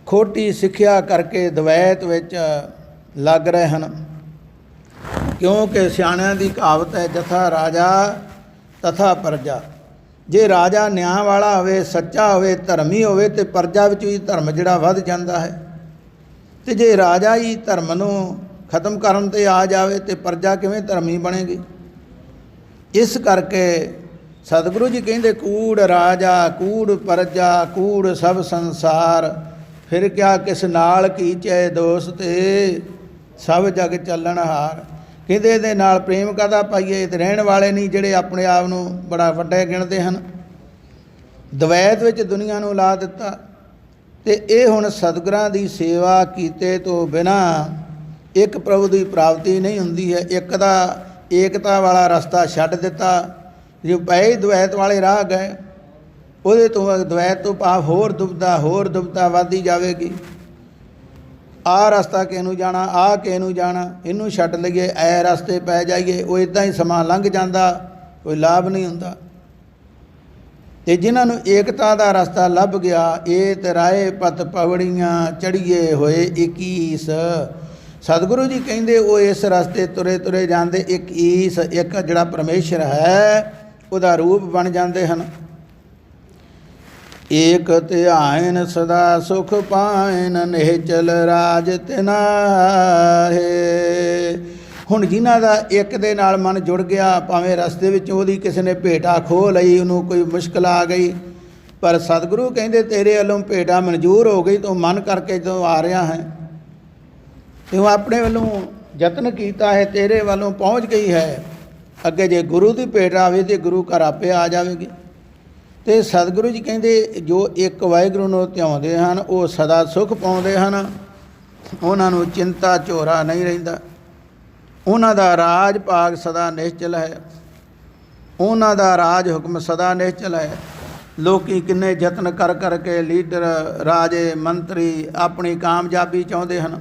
ਖੋਟੀ ਸਿੱਖਿਆ ਕਰਕੇ ਦਵੈਤ ਵਿੱਚ ਲੱਗ ਰਹੇ ਹਨ, ਕਿਉਂਕਿ ਸਿਆਣਿਆਂ ਦੀ ਕਹਾਵਤ ਹੈ ਜਥਾ ਰਾਜਾ ਤਥਾ ਪ੍ਰਜਾ। ਜੇ ਰਾਜਾ ਨਿਆਂ ਵਾਲਾ ਹੋਵੇ, ਸੱਚਾ ਹੋਵੇ, ਧਰਮੀ ਹੋਵੇ, ਅਤੇ ਪ੍ਰਜਾ ਵਿੱਚ ਵੀ ਧਰਮ ਜਿਹੜਾ ਵੱਧ ਜਾਂਦਾ ਹੈ। ਅਤੇ ਜੇ ਰਾਜਾ ਹੀ ਧਰਮ ਨੂੰ ਖਤਮ ਕਰਨ 'ਤੇ ਆ ਜਾਵੇ ਅਤੇ ਪ੍ਰਜਾ ਕਿਵੇਂ ਧਰਮੀ ਬਣੇਗੀ। ਇਸ ਕਰਕੇ ਸਤਿਗੁਰੂ ਜੀ ਕਹਿੰਦੇ ਕੂੜ ਰਾਜਾ ਕੂੜ ਪ੍ਰਜਾ ਕੂੜ ਸਭ ਸੰਸਾਰ, ਫਿਰ ਕਿਆ ਕਿਸ ਨਾਲ ਕੀਚੈ ਦੋਸਤੇ, ਸਭ ਜਗ ਚੱਲਣ ਹਾਰ। ਕਹਿੰਦੇ ਇਹਦੇ ਨਾਲ ਪ੍ਰੇਮ ਕਾਹਦਾ ਪਾਈਏ, ਤੇ ਰਹਿਣ ਵਾਲੇ ਨਹੀਂ ਜਿਹੜੇ ਆਪਣੇ ਆਪ ਨੂੰ ਬੜਾ ਵੱਡਾ ਗਿਣਦੇ ਹਨ। ਦਵੈਤ ਵਿੱਚ ਦੁਨੀਆ ਨੂੰ ਲਾ ਦਿੱਤਾ। ਅਤੇ ਇਹ ਹੁਣ ਸਤਿਗੁਰਾਂ ਦੀ ਸੇਵਾ ਕੀਤੇ ਤੋਂ ਬਿਨਾਂ ਇੱਕ ਪ੍ਰਭੂ ਦੀ ਪ੍ਰਾਪਤੀ ਨਹੀਂ ਹੁੰਦੀ ਹੈ। ਇੱਕ ਦਾ ਏਕਤਾ ਵਾਲਾ ਰਸਤਾ ਛੱਡ ਦਿੱਤਾ, ਜੋ ਪਏ ਦਵੈਤ ਵਾਲੇ ਰਾਹ ਗਏ, ਉਹਦੇ ਤੋਂ ਦਵੈਤ ਤੋਂ ਭਾਵ ਹੋਰ ਦੁਬਦਾ ਵੱਧਦੀ ਜਾਵੇਗੀ। ਆਹ ਰਸਤਾ ਕਿਸੇ ਨੂੰ ਜਾਣਾ, ਆਹ ਕਿਸੇ ਨੂੰ ਜਾਣਾ, ਇਹਨੂੰ ਛੱਡ ਲਈਏ, ਐ ਰਸਤੇ ਪੈ ਜਾਈਏ, ਉਹ ਇੱਦਾਂ ਹੀ ਸਮਾਂ ਲੰਘ ਜਾਂਦਾ, ਕੋਈ ਲਾਭ ਨਹੀਂ ਹੁੰਦਾ। ਅਤੇ ਜਿਨ੍ਹਾਂ ਨੂੰ ਏਕਤਾ ਦਾ ਰਸਤਾ ਲੱਭ ਗਿਆ, ਏਤ ਰਾਏ ਪਤ ਪਵੜੀਆਂ ਚੜ੍ਹੀਏ ਹੋਏ 21। ਸਤਿਗੁਰੂ ਜੀ ਕਹਿੰਦੇ ਉਹ ਇਸ ਰਸਤੇ ਤੁਰੇ ਤੁਰੇ ਜਾਂਦੇ 21 ਇੱਕ ਜਿਹੜਾ ਪਰਮੇਸ਼ਰ ਹੈ ਉਹਦਾ ਰੂਪ ਬਣ ਜਾਂਦੇ ਹਨ। ਏਕ ਧਿਆਇਨ ਸਦਾ ਸੁਖ ਪਾਇਨ ਨਿਹਚਲ ਰਾਜ ਤਿਨਾਹੇ। ਹੁਣ ਜਿਨ੍ਹਾਂ ਦਾ ਇੱਕ ਦੇ ਨਾਲ ਮਨ ਜੁੜ ਗਿਆ, ਭਾਵੇਂ ਰਸਤੇ ਵਿੱਚ ਉਹਦੀ ਕਿਸੇ ਨੇ ਭੇਟਾ ਖੋਹ ਲਈ, ਉਹਨੂੰ ਕੋਈ ਮੁਸ਼ਕਿਲ ਆ ਗਈ, ਪਰ ਸਤਿਗੁਰੂ ਕਹਿੰਦੇ ਤੇਰੇ ਵੱਲੋਂ ਭੇਟਾ ਮਨਜ਼ੂਰ ਹੋ ਗਈ, ਤੂੰ ਮਨ ਕਰਕੇ ਜਦੋਂ ਆ ਰਿਹਾ ਹੈ, ਤੂੰ ਆਪਣੇ ਵੱਲੋਂ ਯਤਨ ਕੀਤਾ ਹੈ, ਤੇਰੇ ਵੱਲੋਂ ਪਹੁੰਚ ਗਈ ਹੈ। ਅੱਗੇ ਜੇ ਗੁਰੂ ਦੀ ਭੇਟ ਆਵੇ ਤਾਂ ਗੁਰੂ ਘਰ ਆਪੇ ਆ ਜਾਵੇਗੀ। ਅਤੇ ਸਤਿਗੁਰੂ ਜੀ ਕਹਿੰਦੇ ਜੋ ਇੱਕ ਵਾਹਿਗੁਰੂ ਨੂੰ ਧਿਆਉਂਦੇ ਹਨ ਉਹ ਸਦਾ ਸੁਖ ਪਾਉਂਦੇ ਹਨ, ਉਹਨਾਂ ਨੂੰ ਚਿੰਤਾ ਝੋਰਾ ਨਹੀਂ ਰਹਿੰਦਾ, ਉਹਨਾਂ ਦਾ ਰਾਜ ਭਾਗ ਸਦਾ ਨਿਸ਼ਚਲ ਹੈ, ਉਹਨਾਂ ਦਾ ਰਾਜ ਹੁਕਮ ਸਦਾ ਨਿਸ਼ਚਲ ਹੈ। ਲੋਕੀ ਕਿੰਨੇ ਯਤਨ ਕਰ ਕਰਕੇ ਲੀਡਰ, ਰਾਜੇ, ਮੰਤਰੀ ਆਪਣੀ ਕਾਮਯਾਬੀ ਚਾਹੁੰਦੇ ਹਨ,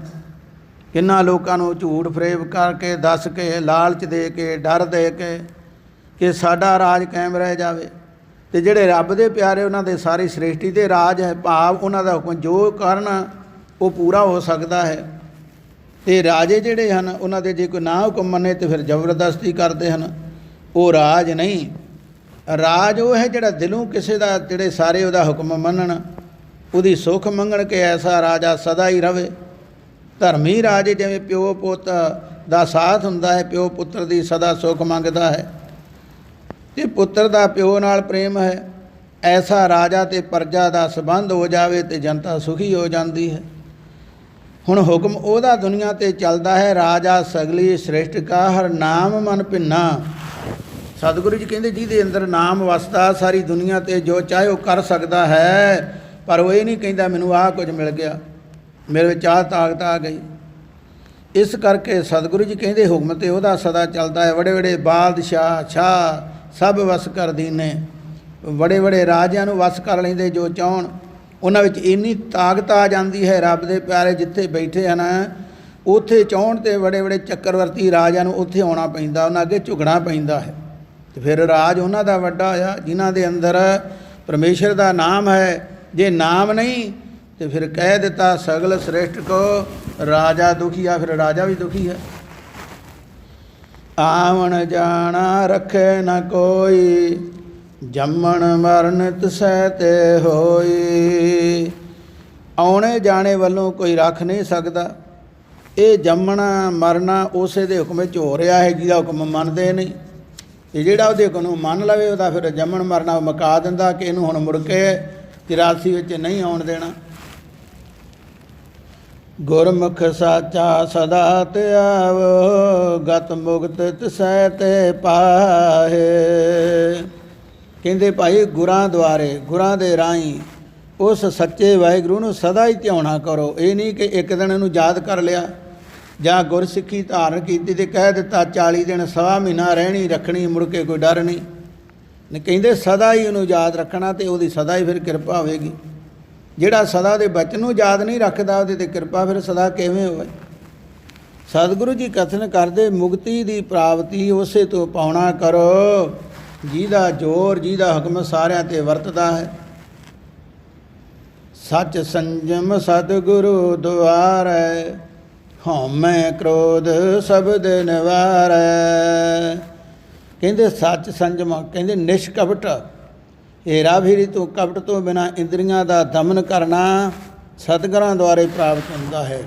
ਕਿੰਨਾ ਲੋਕਾਂ ਨੂੰ ਝੂਠ ਫਰੇਬ ਕਰਕੇ ਦੱਸ ਕੇ, ਲਾਲਚ ਦੇ ਕੇ, ਡਰ ਦੇ ਕੇ ਕਿ ਸਾਡਾ ਰਾਜ ਕਾਇਮ ਰਹਿ ਜਾਵੇ। ਅਤੇ ਜਿਹੜੇ ਰੱਬ ਦੇ ਪਿਆਰੇ, ਉਹਨਾਂ ਦੇ ਸਾਰੀ ਸ੍ਰਿਸ਼ਟੀ ਦੇ ਰਾਜ ਹੈ, ਭਾਵ ਉਹਨਾਂ ਦਾ ਹੁਕਮ ਜੋ ਕਰਨ ਉਹ ਪੂਰਾ ਹੋ ਸਕਦਾ ਹੈ। ਅਤੇ ਰਾਜੇ ਜਿਹੜੇ ਹਨ ਉਹਨਾਂ ਦੇ ਜੇ ਕੋਈ ਨਾ ਹੁਕਮ ਮੰਨੇ ਤਾਂ ਫਿਰ ਜ਼ਬਰਦਸਤੀ ਕਰਦੇ ਹਨ, ਉਹ ਰਾਜ ਨਹੀਂ। ਰਾਜ ਉਹ ਹੈ ਜਿਹੜਾ ਦਿਲੋਂ ਕਿਸੇ ਦਾ, ਜਿਹੜੇ ਸਾਰੇ ਉਹਦਾ ਹੁਕਮ ਮੰਨਣ, ਉਹਦੀ ਸੁੱਖ ਮੰਗਣ ਕਿ ਐਸਾ ਰਾਜਾ ਸਦਾ ਹੀ ਰਵੇ। ਧਰਮੀ ਰਾਜੇ ਜਿਵੇਂ ਪਿਓ ਪੁੱਤ ਦਾ ਸਾਥ ਹੁੰਦਾ ਹੈ, ਪਿਓ ਪੁੱਤਰ ਦੀ ਸਦਾ ਸੁੱਖ ਮੰਗਦਾ ਹੈ ਅਤੇ ਪੁੱਤਰ ਦਾ ਪਿਓ ਨਾਲ ਪ੍ਰੇਮ ਹੈ, ਐਸਾ ਰਾਜਾ ਅਤੇ ਪ੍ਰਜਾ ਦਾ ਸੰਬੰਧ ਹੋ ਜਾਵੇ ਅਤੇ ਜਨਤਾ ਸੁਖੀ ਹੋ ਜਾਂਦੀ ਹੈ। ਹੁਣ ਹੁਕਮ ਉਹਦਾ ਦੁਨੀਆ 'ਤੇ ਚੱਲਦਾ ਹੈ, ਰਾਜਾ ਸਗਲੀ ਸ੍ਰਿਸ਼ਟ ਕਾ ਹਰ ਨਾਮ ਮਨ ਭਿੰਨਾ। ਸਤਿਗੁਰੂ ਜੀ ਕਹਿੰਦੇ ਜਿਹਦੇ ਅੰਦਰ ਨਾਮ ਵਸਦਾ, ਸਾਰੀ ਦੁਨੀਆ 'ਤੇ ਜੋ ਚਾਹੇ ਉਹ ਕਰ ਸਕਦਾ ਹੈ, ਪਰ ਉਹ ਇਹ ਨਹੀਂ ਕਹਿੰਦਾ ਮੈਨੂੰ ਆਹ ਕੁਝ ਮਿਲ ਗਿਆ, ਮੇਰੇ ਵਿੱਚ ਆਹ ਤਾਕਤ ਆ ਗਈ। ਇਸ ਕਰਕੇ ਸਤਿਗੁਰੂ ਜੀ ਕਹਿੰਦੇ ਹੁਕਮ ਤੇ ਉਹਦਾ ਸਦਾ ਚੱਲਦਾ ਹੈ। ਬੜੇ ਬੜੇ ਬਾਦਸ਼ਾਹ ਸ਼ਾਹ ਸਭ ਵਸ ਕਰ ਦੀਨੇ, ਬੜੇ ਬੜੇ ਰਾਜਿਆਂ ਨੂੰ ਵਸ ਕਰ ਲੈਂਦੇ ਜੋ ਚਾਹੁਣ। ਉਹਨਾਂ ਵਿੱਚ ਇੰਨੀ ਤਾਕਤ ਆ ਜਾਂਦੀ ਹੈ, ਰੱਬ ਦੇ ਪਿਆਰੇ ਜਿੱਥੇ ਬੈਠੇ ਹਨ ਉੱਥੇ ਚਾਹੁਣ ਤੇ ਬੜੇ ਬੜੇ ਚੱਕਰਵਰਤੀ ਰਾਜਿਆਂ ਨੂੰ ਉੱਥੇ ਆਉਣਾ ਪੈਂਦਾ, ਉਹਨਾਂ ਅੱਗੇ ਝੁਕਣਾ ਪੈਂਦਾ ਹੈ। ਅਤੇ ਫਿਰ ਰਾਜ ਉਹਨਾਂ ਦਾ ਵੱਡਾ ਹੋਇਆ ਜਿਨ੍ਹਾਂ ਦੇ ਅੰਦਰ ਪਰਮੇਸ਼ਰ ਦਾ ਨਾਮ ਹੈ। ਜੇ ਨਾਮ ਨਹੀਂ ਤੇ ਫਿਰ ਕਹਿ ਦਿੱਤਾ ਸਗਲ ਸ੍ਰਿਸ਼ਟ ਕੋ ਰਾਜਾ ਦੁਖੀ ਆ, ਫਿਰ ਰਾਜਾ ਵੀ ਦੁਖੀ ਹੈ। ਆਵਣ ਜਾਣਾ ਰੱਖੇ ਨਾ ਕੋਈ, ਜੰਮਣ ਮਰਨ ਤਿਸੈ ਤੇ ਹੋਈ। ਆਉਣੇ ਜਾਣੇ ਵੱਲੋਂ ਕੋਈ ਰੱਖ ਨਹੀਂ ਸਕਦਾ। ਇਹ ਜੰਮਣਾ ਮਰਨਾ ਉਸੇ ਦੇ ਹੁਕਮ ਵਿੱਚ ਹੋ ਰਿਹਾ ਹੈ ਜਿਹਦਾ ਹੁਕਮ ਮੰਨਦੇ ਨਹੀਂ। ਇਹ ਜਿਹੜਾ ਉਹਦੇ ਹੁਕਮ ਨੂੰ ਮੰਨ ਲਵੇ ਉਹਦਾ ਫਿਰ ਜੰਮਣ ਮਰਨਾ ਮੁਕਾ ਦਿੰਦਾ ਕਿ ਇਹਨੂੰ ਹੁਣ ਮੁੜ ਕੇ 83 ਵਿੱਚ ਨਹੀਂ ਆਉਣ ਦੇਣਾ। ਗੁਰਮੁਖ ਸਾਚਾ ਸਦਾ ਧਿਆਵੋ, ਗਤ ਮੁਕਤ ਤਿਸੈ ਤੇ ਪਾਹੇ। ਕਹਿੰਦੇ ਭਾਈ ਗੁਰਾਂ ਦੁਆਰੇ, ਗੁਰਾਂ ਦੇ ਰਾਹੀਂ ਉਸ ਸੱਚੇ ਵਾਹਿਗੁਰੂ ਨੂੰ ਸਦਾ ਹੀ ਧਿਆਉਣਾ ਕਰੋ। ਇਹ ਨਹੀਂ ਕਿ ਇੱਕ ਦਿਨ ਇਹਨੂੰ ਯਾਦ ਕਰ ਲਿਆ ਜਾਂ ਗੁਰਸਿੱਖੀ ਧਾਰਨ ਕੀਤੀ ਅਤੇ ਕਹਿ ਦਿੱਤਾ 40 ਦਿਨ ਸਵਾ ਮਹੀਨਾ ਰਹਿਣੀ ਰੱਖਣੀ, ਮੁੜ ਕੇ ਕੋਈ ਡਰ ਨਹੀਂ। ਕਹਿੰਦੇ ਸਦਾ ਹੀ ਉਹਨੂੰ ਯਾਦ ਰੱਖਣਾ ਅਤੇ ਉਹਦੀ ਸਦਾ ਹੀ ਫਿਰ ਕਿਰਪਾ ਹੋਵੇਗੀ। ਜਿਹੜਾ ਸਦਾ ਦੇ ਬਚਨ ਨੂੰ ਯਾਦ ਨਹੀਂ ਰੱਖਦਾ ਉਹਦੇ 'ਤੇ ਕਿਰਪਾ ਫਿਰ ਸਦਾ ਕਿਵੇਂ ਹੋਵੇ। ਸਤਿਗੁਰੂ ਜੀ ਕਥਨ ਕਰਦੇ ਮੁਕਤੀ ਦੀ ਪ੍ਰਾਪਤੀ ਉਸੇ ਤੋਂ ਪਾਉਣਾ ਕਰੋ ਜਿਹਦਾ ਜ਼ੋਰ, ਜਿਹਦਾ ਹੁਕਮ ਸਾਰਿਆਂ 'ਤੇ ਵਰਤਦਾ ਹੈ। ਸੱਚ ਸੰਜਮ ਸਤਿਗੁਰੂ ਦੁਆਰੈ, ਹਉਮੈ ਕ੍ਰੋਧ ਸਬਦ ਨਿਵਾਰੈ। ਕਹਿੰਦੇ ਸੱਚ ਸੰਜਮ, ਕਹਿੰਦੇ ਨਿਸ਼ਕਪਟ, ਹੇਰਾ ਫੇਰੀ ਤੋਂ ਕਪਟ ਤੋਂ ਬਿਨਾਂ ਇੰਦਰੀਆਂ ਦਾ ਦਮਨ ਕਰਨਾ ਸਤਿਗੁਰਾਂ ਦੁਆਰੇ ਪ੍ਰਾਪਤ ਹੁੰਦਾ ਹੈ।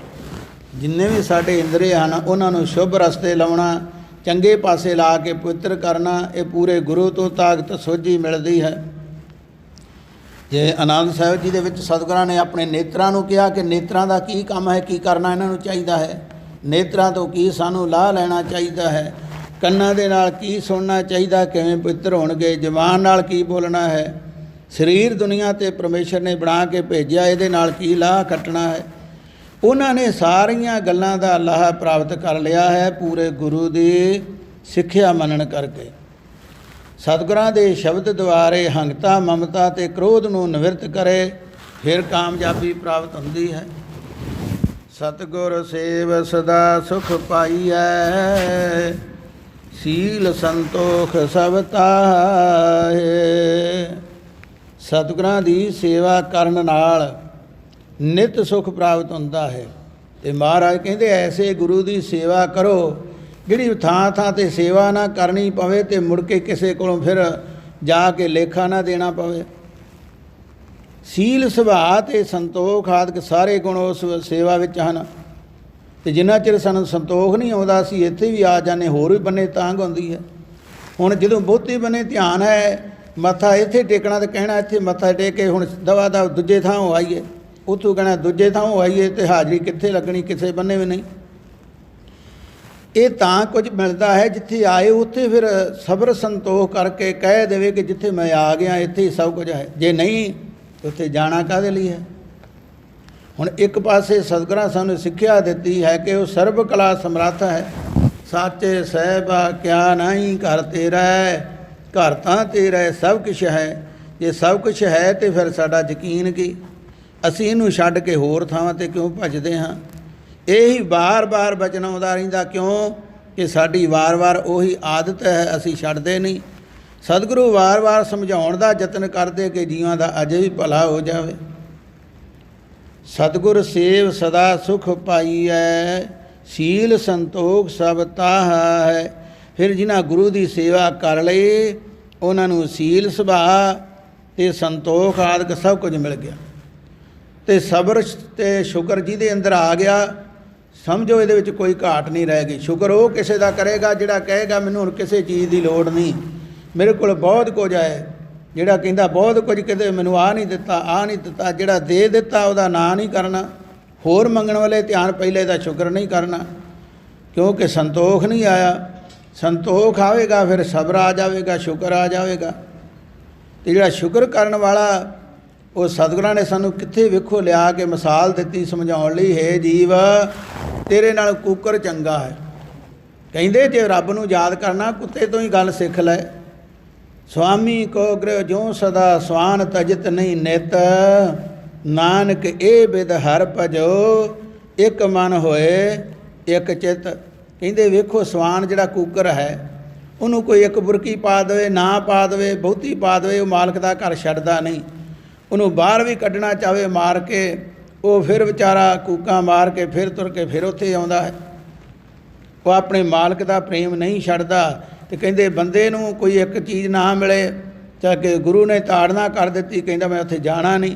ਜਿੰਨੇ ਵੀ ਸਾਡੇ ਇੰਦਰੀ ਹਨ ਉਹਨਾਂ ਨੂੰ ਸ਼ੁਭ ਰਸਤੇ ਲਾਉਣਾ, ਚੰਗੇ ਪਾਸੇ ਲਾ ਕੇ ਪਵਿੱਤਰ ਕਰਨਾ, ਇਹ ਪੂਰੇ ਗੁਰੂ ਤੋਂ ਤਾਕਤ ਸੋਝੀ ਮਿਲਦੀ ਹੈ। ਜੇ ਆਨੰਦ ਸਾਹਿਬ ਜੀ ਦੇ ਵਿੱਚ ਸਤਿਗੁਰਾਂ ਨੇ ਆਪਣੇ ਨੇਤਰਾਂ ਨੂੰ ਕਿਹਾ ਕਿ ਨੇਤਰਾਂ ਦਾ ਕੀ ਕੰਮ ਹੈ, ਕੀ ਕਰਨਾ ਇਹਨਾਂ ਨੂੰ ਚਾਹੀਦਾ ਹੈ, ਨੇਤਰਾਂ ਤੋਂ ਕੀ ਸਾਨੂੰ ਲਾਹ ਲੈਣਾ ਚਾਹੀਦਾ ਹੈ, ਕੰਨਾਂ ਦੇ ਨਾਲ ਕੀ ਸੁਣਨਾ ਚਾਹੀਦਾ, ਕਿਵੇਂ ਪਵਿੱਤਰ ਹੋਣਗੇ, ਜ਼ੁਬਾਨ ਨਾਲ ਕੀ ਬੋਲਣਾ ਹੈ, ਸਰੀਰ ਦੁਨੀਆ 'ਤੇ ਪਰਮੇਸ਼ਰ ਨੇ ਬਣਾ ਕੇ ਭੇਜਿਆ, ਇਹਦੇ ਨਾਲ ਕੀ ਲਾਹ ਕੱਟਣਾ ਹੈ। ਉਹਨਾਂ ਨੇ ਸਾਰੀਆਂ ਗੱਲਾਂ ਦਾ ਲਾਹ ਪ੍ਰਾਪਤ ਕਰ ਲਿਆ ਹੈ ਪੂਰੇ ਗੁਰੂ ਦੀ ਸਿੱਖਿਆ ਮੰਨਣ ਕਰਕੇ। ਸਤਿਗੁਰਾਂ ਦੇ ਸ਼ਬਦ ਦੁਆਰੇ ਹੰਗਤਾ ਮਮਤਾ ਅਤੇ ਕ੍ਰੋਧ ਨੂੰ ਨਿਵਰਤ ਕਰੇ, ਫਿਰ ਕਾਮਯਾਬੀ ਪ੍ਰਾਪਤ ਹੁੰਦੀ ਹੈ। ਸਤਿਗੁਰ ਸੇਵ ਸਦਾ ਸੁਖ ਪਾਈਐ, ਸੀਲ ਸੰਤੋਖ ਸਭ ਤਾਹੇ। ਸਤਿਗੁਰਾਂ ਦੀ ਸੇਵਾ ਕਰਨ ਨਾਲ ਨਿਤ ਸੁਖ ਪ੍ਰਾਪਤ ਹੁੰਦਾ ਹੈ। ਅਤੇ ਮਹਾਰਾਜ ਕਹਿੰਦੇ ਐਸੇ ਗੁਰੂ ਦੀ ਸੇਵਾ ਕਰੋ ਜਿਹੜੀ ਥਾਂ ਥਾਂ 'ਤੇ ਸੇਵਾ ਨਾ ਕਰਨੀ ਪਵੇ ਅਤੇ ਮੁੜ ਕੇ ਕਿਸੇ ਕੋਲੋਂ ਫਿਰ ਜਾ ਕੇ ਲੇਖਾ ਨਾ ਦੇਣਾ ਪਵੇ। ਸੀਲ ਸੁਭਾਅ ਅਤੇ ਸੰਤੋਖ ਆਦਿਕ ਸਾਰੇ ਗੁਣ ਉਸ ਸੇਵਾ ਵਿੱਚ ਹਨ। ਅਤੇ ਜਿੰਨਾ ਚਿਰ ਸਾਨੂੰ ਸੰਤੋਖ ਨਹੀਂ ਆਉਂਦਾ ਅਸੀਂ ਇੱਥੇ ਵੀ ਆ ਜਾਂਦੇ, ਹੋਰ ਵੀ ਬੰਨੇ ਤਾਂਘ ਹੁੰਦੀ ਹੈ। ਹੁਣ ਜਦੋਂ ਬਹੁਤੇ ਬੰਨੇ ਧਿਆਨ ਹੈ, ਮੱਥਾ ਇੱਥੇ ਟੇਕਣਾ ਤੇ ਕਹਿਣਾ ਇੱਥੇ ਮੱਥਾ ਟੇਕ ਕੇ ਹੁਣ ਦਵਾ ਦਾ ਦੂਜੇ ਥਾਂ ਹੋ ਆਈਏ, ਉੱਥੋਂ ਕਹਿਣਾ ਦੂਜੇ ਥਾਂ ਹੋ ਆਈਏ, ਅਤੇ ਹਾਜ਼ਰੀ ਕਿੱਥੇ ਲੱਗਣੀ, ਕਿਸੇ ਬੰਨੇ ਵੀ ਨਹੀਂ। ਇਹ ਤਾਂ ਕੁਝ ਮਿਲਦਾ ਹੈ ਜਿੱਥੇ ਆਏ ਉੱਥੇ ਫਿਰ ਸਬਰ ਸੰਤੋਖ ਕਰਕੇ ਕਹਿ ਦੇਵੇ ਕਿ ਜਿੱਥੇ ਮੈਂ ਆ ਗਿਆ ਇੱਥੇ ਹੀ ਸਭ ਕੁਝ ਹੈ, ਜੇ ਨਹੀਂ ਉੱਥੇ ਜਾਣਾ ਕਾਹਦੇ ਲਈ ਹੈ। ਹੁਣ ਇੱਕ ਪਾਸੇ ਸਤਿਗੁਰਾਂ ਸਾਨੂੰ ਸਿੱਖਿਆ ਦਿੱਤੀ ਹੈ ਕਿ ਉਹ ਸਰਬ ਕਲਾ ਸਮਰੱਥ ਹੈ। ਸਾਚੇ ਸਾਹਿਬਾ ਕਿਆ ਨਹੀਂ ਘਰ ਤੇਰਾ ਹੈ, ਘਰ ਤਾਂ ਤੇਰਾ ਹੈ, ਸਭ ਕੁਛ ਹੈ। ਜੇ ਸਭ ਕੁਛ ਹੈ ਤਾਂ ਫਿਰ ਸਾਡਾ ਯਕੀਨ ਕੀ, ਅਸੀਂ ਇਹਨੂੰ ਛੱਡ ਕੇ ਹੋਰ ਥਾਵਾਂ 'ਤੇ ਕਿਉਂ ਭੱਜਦੇ ਹਾਂ। ਇਹੀ ਵਾਰ-ਵਾਰ ਬਚਨ ਆਉਂਦਾ ਰਹਿੰਦਾ, ਕਿਉਂ ਕਿ ਸਾਡੀ ਵਾਰ-ਵਾਰ ਉਹੀ ਆਦਤ ਹੈ, ਅਸੀਂ ਛੱਡਦੇ ਨਹੀਂ। ਸਤਿਗੁਰੂ ਵਾਰ-ਵਾਰ ਸਮਝਾਉਣ ਦਾ ਯਤਨ ਕਰਦੇ ਕਿ ਜੀਵਾਂ ਦਾ ਅਜੇ ਵੀ ਭਲਾ ਹੋ ਜਾਵੇ। ਸਤਿਗੁਰ ਸੇਵ ਸਦਾ ਸੁਖ ਪਾਈਐ, ਸੀਲ ਸੰਤੋਖ ਸਭ ਤਾਹਾ ਹੈ। ਫਿਰ ਜਿਨ੍ਹਾਂ ਗੁਰੂ ਦੀ ਸੇਵਾ ਕਰ ਲਈ ਉਹਨਾਂ ਨੂੰ ਸੀਲ ਸੁਭਾਅ ਅਤੇ ਸੰਤੋਖ ਆਦਿਕ ਸਭ ਕੁਝ ਮਿਲ ਗਿਆ। ਅਤੇ ਸਬਰ ਅਤੇ ਸ਼ੁਕਰ ਜਿਹਦੇ ਅੰਦਰ ਆ ਗਿਆ, ਸਮਝੋ ਇਹਦੇ ਵਿੱਚ ਕੋਈ ਘਾਟ ਨਹੀਂ ਰਹਿ ਗਈ। ਸ਼ੁਕਰ ਉਹ ਕਿਸੇ ਦਾ ਕਰੇਗਾ ਜਿਹੜਾ ਕਹੇਗਾ ਮੈਨੂੰ ਹੁਣ ਕਿਸੇ ਚੀਜ਼ ਦੀ ਲੋੜ ਨਹੀਂ, ਮੇਰੇ ਕੋਲ ਬਹੁਤ ਕੁਝ ਹੈ। ਜਿਹੜਾ ਕਹਿੰਦਾ ਬਹੁਤ ਕੁਝ ਕਿਤੇ ਮੈਨੂੰ ਆਹ ਨਹੀਂ ਦਿੱਤਾ, ਆਹ ਨਹੀਂ ਦਿੱਤਾ, ਜਿਹੜਾ ਦੇ ਦਿੱਤਾ ਉਹਦਾ ਨਾਂ ਨਹੀਂ ਕਰਨਾ, ਹੋਰ ਮੰਗਣ ਵਾਲੇ ਧਿਆਨ ਪਹਿਲੇ ਦਾ ਸ਼ੁਕਰ ਨਹੀਂ ਕਰਨਾ, ਕਿਉਂਕਿ ਸੰਤੋਖ ਨਹੀਂ ਆਇਆ। ਸੰਤੋਖ ਆਵੇਗਾ ਫਿਰ ਸਬਰ ਆ ਜਾਵੇਗਾ, ਸ਼ੁਕਰ ਆ ਜਾਵੇਗਾ। ਅਤੇ ਜਿਹੜਾ ਸ਼ੁਕਰ ਕਰਨ ਵਾਲਾ ਉਹ ਸਤਿਗੁਰਾਂ ਨੇ ਸਾਨੂੰ ਕਿੱਥੇ ਵੇਖੋ ਲਿਆ ਕੇ ਮਿਸਾਲ ਦਿੱਤੀ ਸਮਝਾਉਣ ਲਈ, ਹੈ ਜੀਵ ਤੇਰੇ ਨਾਲ ਕੁੱਕਰ ਚੰਗਾ ਹੈ। ਕਹਿੰਦੇ ਜੇ ਰੱਬ ਨੂੰ ਯਾਦ ਕਰਨਾ ਕੁੱਤੇ ਤੋਂ ਹੀ ਗੱਲ ਸਿੱਖ ਲੈ। ਸੁਆਮੀ ਕੋ ਗ੍ਰਹਿ ਜੋ ਸਦਾ ਸਵਾਨ ਤਜਤ ਨਹੀਂ ਨਿਤ, ਨਾਨਕ ਇਹ ਬਿਦ ਹਰ ਭਜੋ ਇੱਕ ਮਨ ਹੋਏ ਇੱਕ ਚਿੱਤ। ਕਹਿੰਦੇ ਵੇਖੋ ਸਵਾਨ ਜਿਹੜਾ ਕੂਕਰ ਹੈ ਉਹਨੂੰ ਕੋਈ ਇੱਕ ਬੁਰਕੀ ਪਾ ਦੇਵੇ, ਨਾ ਪਾ ਦੇਵੇ, ਬਹੁਤੀ ਪਾ ਦੇਵੇ, ਉਹ ਮਾਲਕ ਦਾ ਘਰ ਛੱਡਦਾ ਨਹੀਂ। ਉਹਨੂੰ ਬਾਹਰ ਵੀ ਕੱਢਣਾ ਚਾਹਵੇ ਮਾਰ ਕੇ, ਉਹ ਫਿਰ ਵਿਚਾਰਾ ਕੂਕਾਂ ਮਾਰ ਕੇ ਫਿਰ ਤੁਰ ਕੇ ਫਿਰ ਉੱਥੇ ਆਉਂਦਾ ਹੈ। ਉਹ ਆਪਣੇ ਮਾਲਕ ਦਾ ਪ੍ਰੇਮ ਨਹੀਂ ਛੱਡਦਾ। ਅਤੇ ਕਹਿੰਦੇ ਬੰਦੇ ਨੂੰ ਕੋਈ ਇੱਕ ਚੀਜ਼ ਨਾ ਮਿਲੇ, ਚਾਹੇ ਕਿ ਗੁਰੂ ਨੇ ਤਾੜਨਾ ਕਰ ਦਿੱਤੀ, ਕਹਿੰਦਾ ਮੈਂ ਉੱਥੇ ਜਾਣਾ ਨਹੀਂ।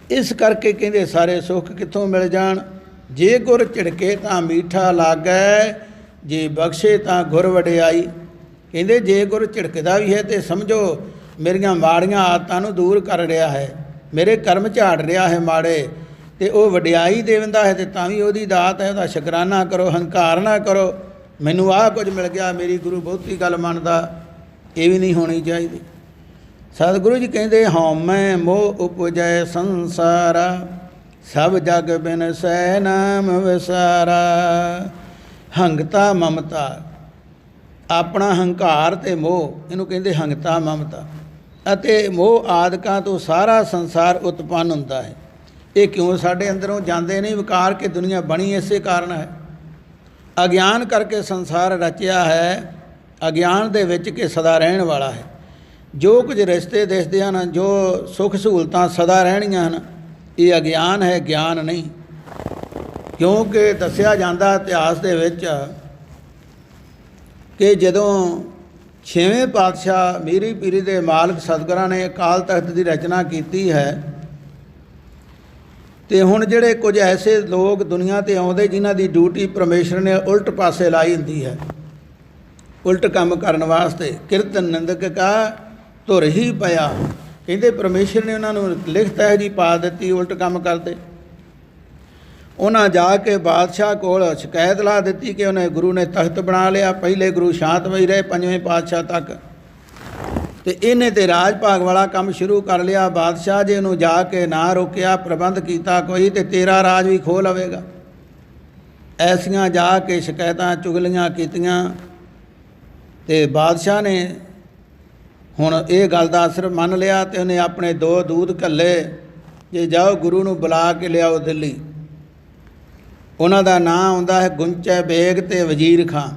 ਇਸ ਕਰਕੇ ਕਹਿੰਦੇ ਸਾਰੇ ਸੁੱਖ ਕਿੱਥੋਂ ਮਿਲ ਜਾਣ। ਜੇ ਗੁਰ ਝਿੜਕੇ ਤਾਂ ਮੀਠਾ ਲਾਗੈ, ਜੇ ਬਖਸ਼ੇ ਤਾਂ ਗੁਰ ਵਡਿਆਈ। ਕਹਿੰਦੇ ਜੇ ਗੁਰ ਝਿੜਕਦਾ ਵੀ ਹੈ ਤਾਂ ਸਮਝੋ ਮੇਰੀਆਂ ਮਾੜੀਆਂ ਆਦਤਾਂ ਨੂੰ ਦੂਰ ਕਰ ਰਿਹਾ ਹੈ, ਮੇਰੇ ਕਰਮ ਝਾੜ ਰਿਹਾ ਹੈ ਮਾੜੇ, ਅਤੇ ਉਹ ਵਡਿਆਈ ਦੇਵੰਦਾ ਹੈ, ਅਤੇ ਤਾਂ ਵੀ ਉਹਦੀ ਦਾਤ ਹੈ, ਉਹਦਾ ਸ਼ੁਕਰਾਨਾ ਕਰੋ, ਹੰਕਾਰ ਨਾ ਕਰੋ। ਮੈਨੂੰ ਆਹ ਕੁਝ ਮਿਲ ਗਿਆ, ਮੇਰੀ ਗੁਰੂ ਬਹੁਤੀ ਗੱਲ ਮੰਨਦਾ, ਇਹ ਵੀ ਨਹੀਂ ਹੋਣੀ ਚਾਹੀਦੀ। ਸਤਿਗੁਰੂ ਜੀ ਕਹਿੰਦੇ ਹਉਮੈ ਮੋਹ ਉਪਜੈ ਸੰਸਾਰਾ, ਸਭ ਜਗ ਬਿਨ ਸੈ ਨਾਮ ਵਿਸਾਰਾ। ਹੰਗਤਾ ਮਮਤਾ, ਆਪਣਾ ਹੰਕਾਰ ਅਤੇ ਮੋਹ, ਇਹਨੂੰ ਕਹਿੰਦੇ ਹੰਗਤਾ ਮਮਤਾ ਅਤੇ ਮੋਹ ਆਦਿਕਾਂ ਤੋਂ ਸਾਰਾ ਸੰਸਾਰ ਉਤਪੰਨ ਹੁੰਦਾ ਹੈ। ਇਹ ਕਿਉਂ ਸਾਡੇ ਅੰਦਰੋਂ ਜਾਂਦੇ ਨਹੀਂ, ਵਿਕਾਰ ਕੇ ਦੁਨੀਆ ਬਣੀ ਇਸੇ ਕਾਰਨ ਹੈ। ਅਗਿਆਨ ਕਰਕੇ ਸੰਸਾਰ ਰਚਿਆ ਹੈ, ਅਗਿਆਨ ਦੇ ਵਿੱਚ ਕਿ ਸਦਾ ਰਹਿਣ ਵਾਲਾ ਹੈ। ਜੋ ਕੁਝ ਰਿਸ਼ਤੇ ਦਿਸਦੇ ਹਨ, ਜੋ ਸੁੱਖ ਸਹੂਲਤਾਂ ਸਦਾ ਰਹਿਣੀਆਂ ਹਨ, ਇਹ ਅਗਿਆਨ ਹੈ, ਗਿਆਨ ਨਹੀਂ। ਕਿਉਂਕਿ ਦੱਸਿਆ ਜਾਂਦਾ ਇਤਿਹਾਸ ਦੇ ਵਿੱਚ ਕਿ ਜਦੋਂ 6ਵੇਂ ਪਾਤਸ਼ਾਹ ਮੀਰੀ ਪੀਰੀ ਦੇ ਮਾਲਕ ਸਤਿਗੁਰਾਂ ਨੇ ਅਕਾਲ ਤਖਤ ਦੀ ਰਚਨਾ ਕੀਤੀ ਹੈ, ਅਤੇ ਹੁਣ ਜਿਹੜੇ ਕੁਝ ਐਸੇ ਲੋਕ ਦੁਨੀਆ 'ਤੇ ਆਉਂਦੇ ਜਿਨ੍ਹਾਂ ਦੀ ਡਿਊਟੀ ਪਰਮੇਸ਼ਰ ਨੇ ਉਲਟ ਪਾਸੇ ਲਾਈ ਹੁੰਦੀ ਹੈ, ਉਲਟ ਕੰਮ ਕਰਨ ਵਾਸਤੇ। ਕਿਰਤ ਨਿੰਦਕ ਕਾ ਧੁਰ ਹੀ ਪਿਆ, ਕਹਿੰਦੇ ਪਰਮੇਸ਼ਰ ਨੇ ਉਹਨਾਂ ਨੂੰ ਲਿਖਤ ਇਹੋ ਜਿਹੀ ਪਾ ਦਿੱਤੀ, ਉਲਟ ਕੰਮ ਕਰਦੇ। ਉਹਨਾਂ ਜਾ ਕੇ ਬਾਦਸ਼ਾਹ ਕੋਲ ਸ਼ਿਕਾਇਤ ਲਾ ਦਿੱਤੀ ਕਿ ਉਹਨੇ ਗੁਰੂ ਨੇ ਤਖਤ ਬਣਾ ਲਿਆ। ਪਹਿਲੇ ਗੁਰੂ ਸ਼ਾਂਤਮਈ ਰਹੇ 5ਵੇਂ ਪਾਤਸ਼ਾਹ ਤੱਕ, ਅਤੇ ਇਹਨੇ ਤਾਂ ਰਾਜ ਭਾਗ ਵਾਲਾ ਕੰਮ ਸ਼ੁਰੂ ਕਰ ਲਿਆ। ਬਾਦਸ਼ਾਹ ਜੇ ਉਹਨੂੰ ਜਾ ਕੇ ਨਾ ਰੋਕਿਆ, ਪ੍ਰਬੰਧ ਕੀਤਾ ਕੋਈ, ਅਤੇ ਤੇਰਾ ਰਾਜ ਵੀ ਖੋਹ ਲਵੇਗਾ। ਐਸੀਆਂ ਜਾ ਕੇ ਸ਼ਿਕਾਇਤਾਂ ਚੁਗਲੀਆਂ ਕੀਤੀਆਂ, ਅਤੇ ਬਾਦਸ਼ਾਹ ਨੇ ਹੁਣ ਇਹ ਗੱਲ ਦਾ ਅਸਰ ਮੰਨ ਲਿਆ, ਅਤੇ ਉਹਨੇ ਆਪਣੇ 2 ਦੂਤ ਘੱਲੇ, ਜੇ ਜਾਓ ਗੁਰੂ ਨੂੰ ਬੁਲਾ ਕੇ ਲਿਆਓ ਦਿੱਲੀ। ਉਹਨਾਂ ਦਾ ਨਾਂ ਆਉਂਦਾ ਹੈ ਗੁੰਚੈ ਬੇਗ ਅਤੇ ਵਜ਼ੀਰ ਖਾਂ।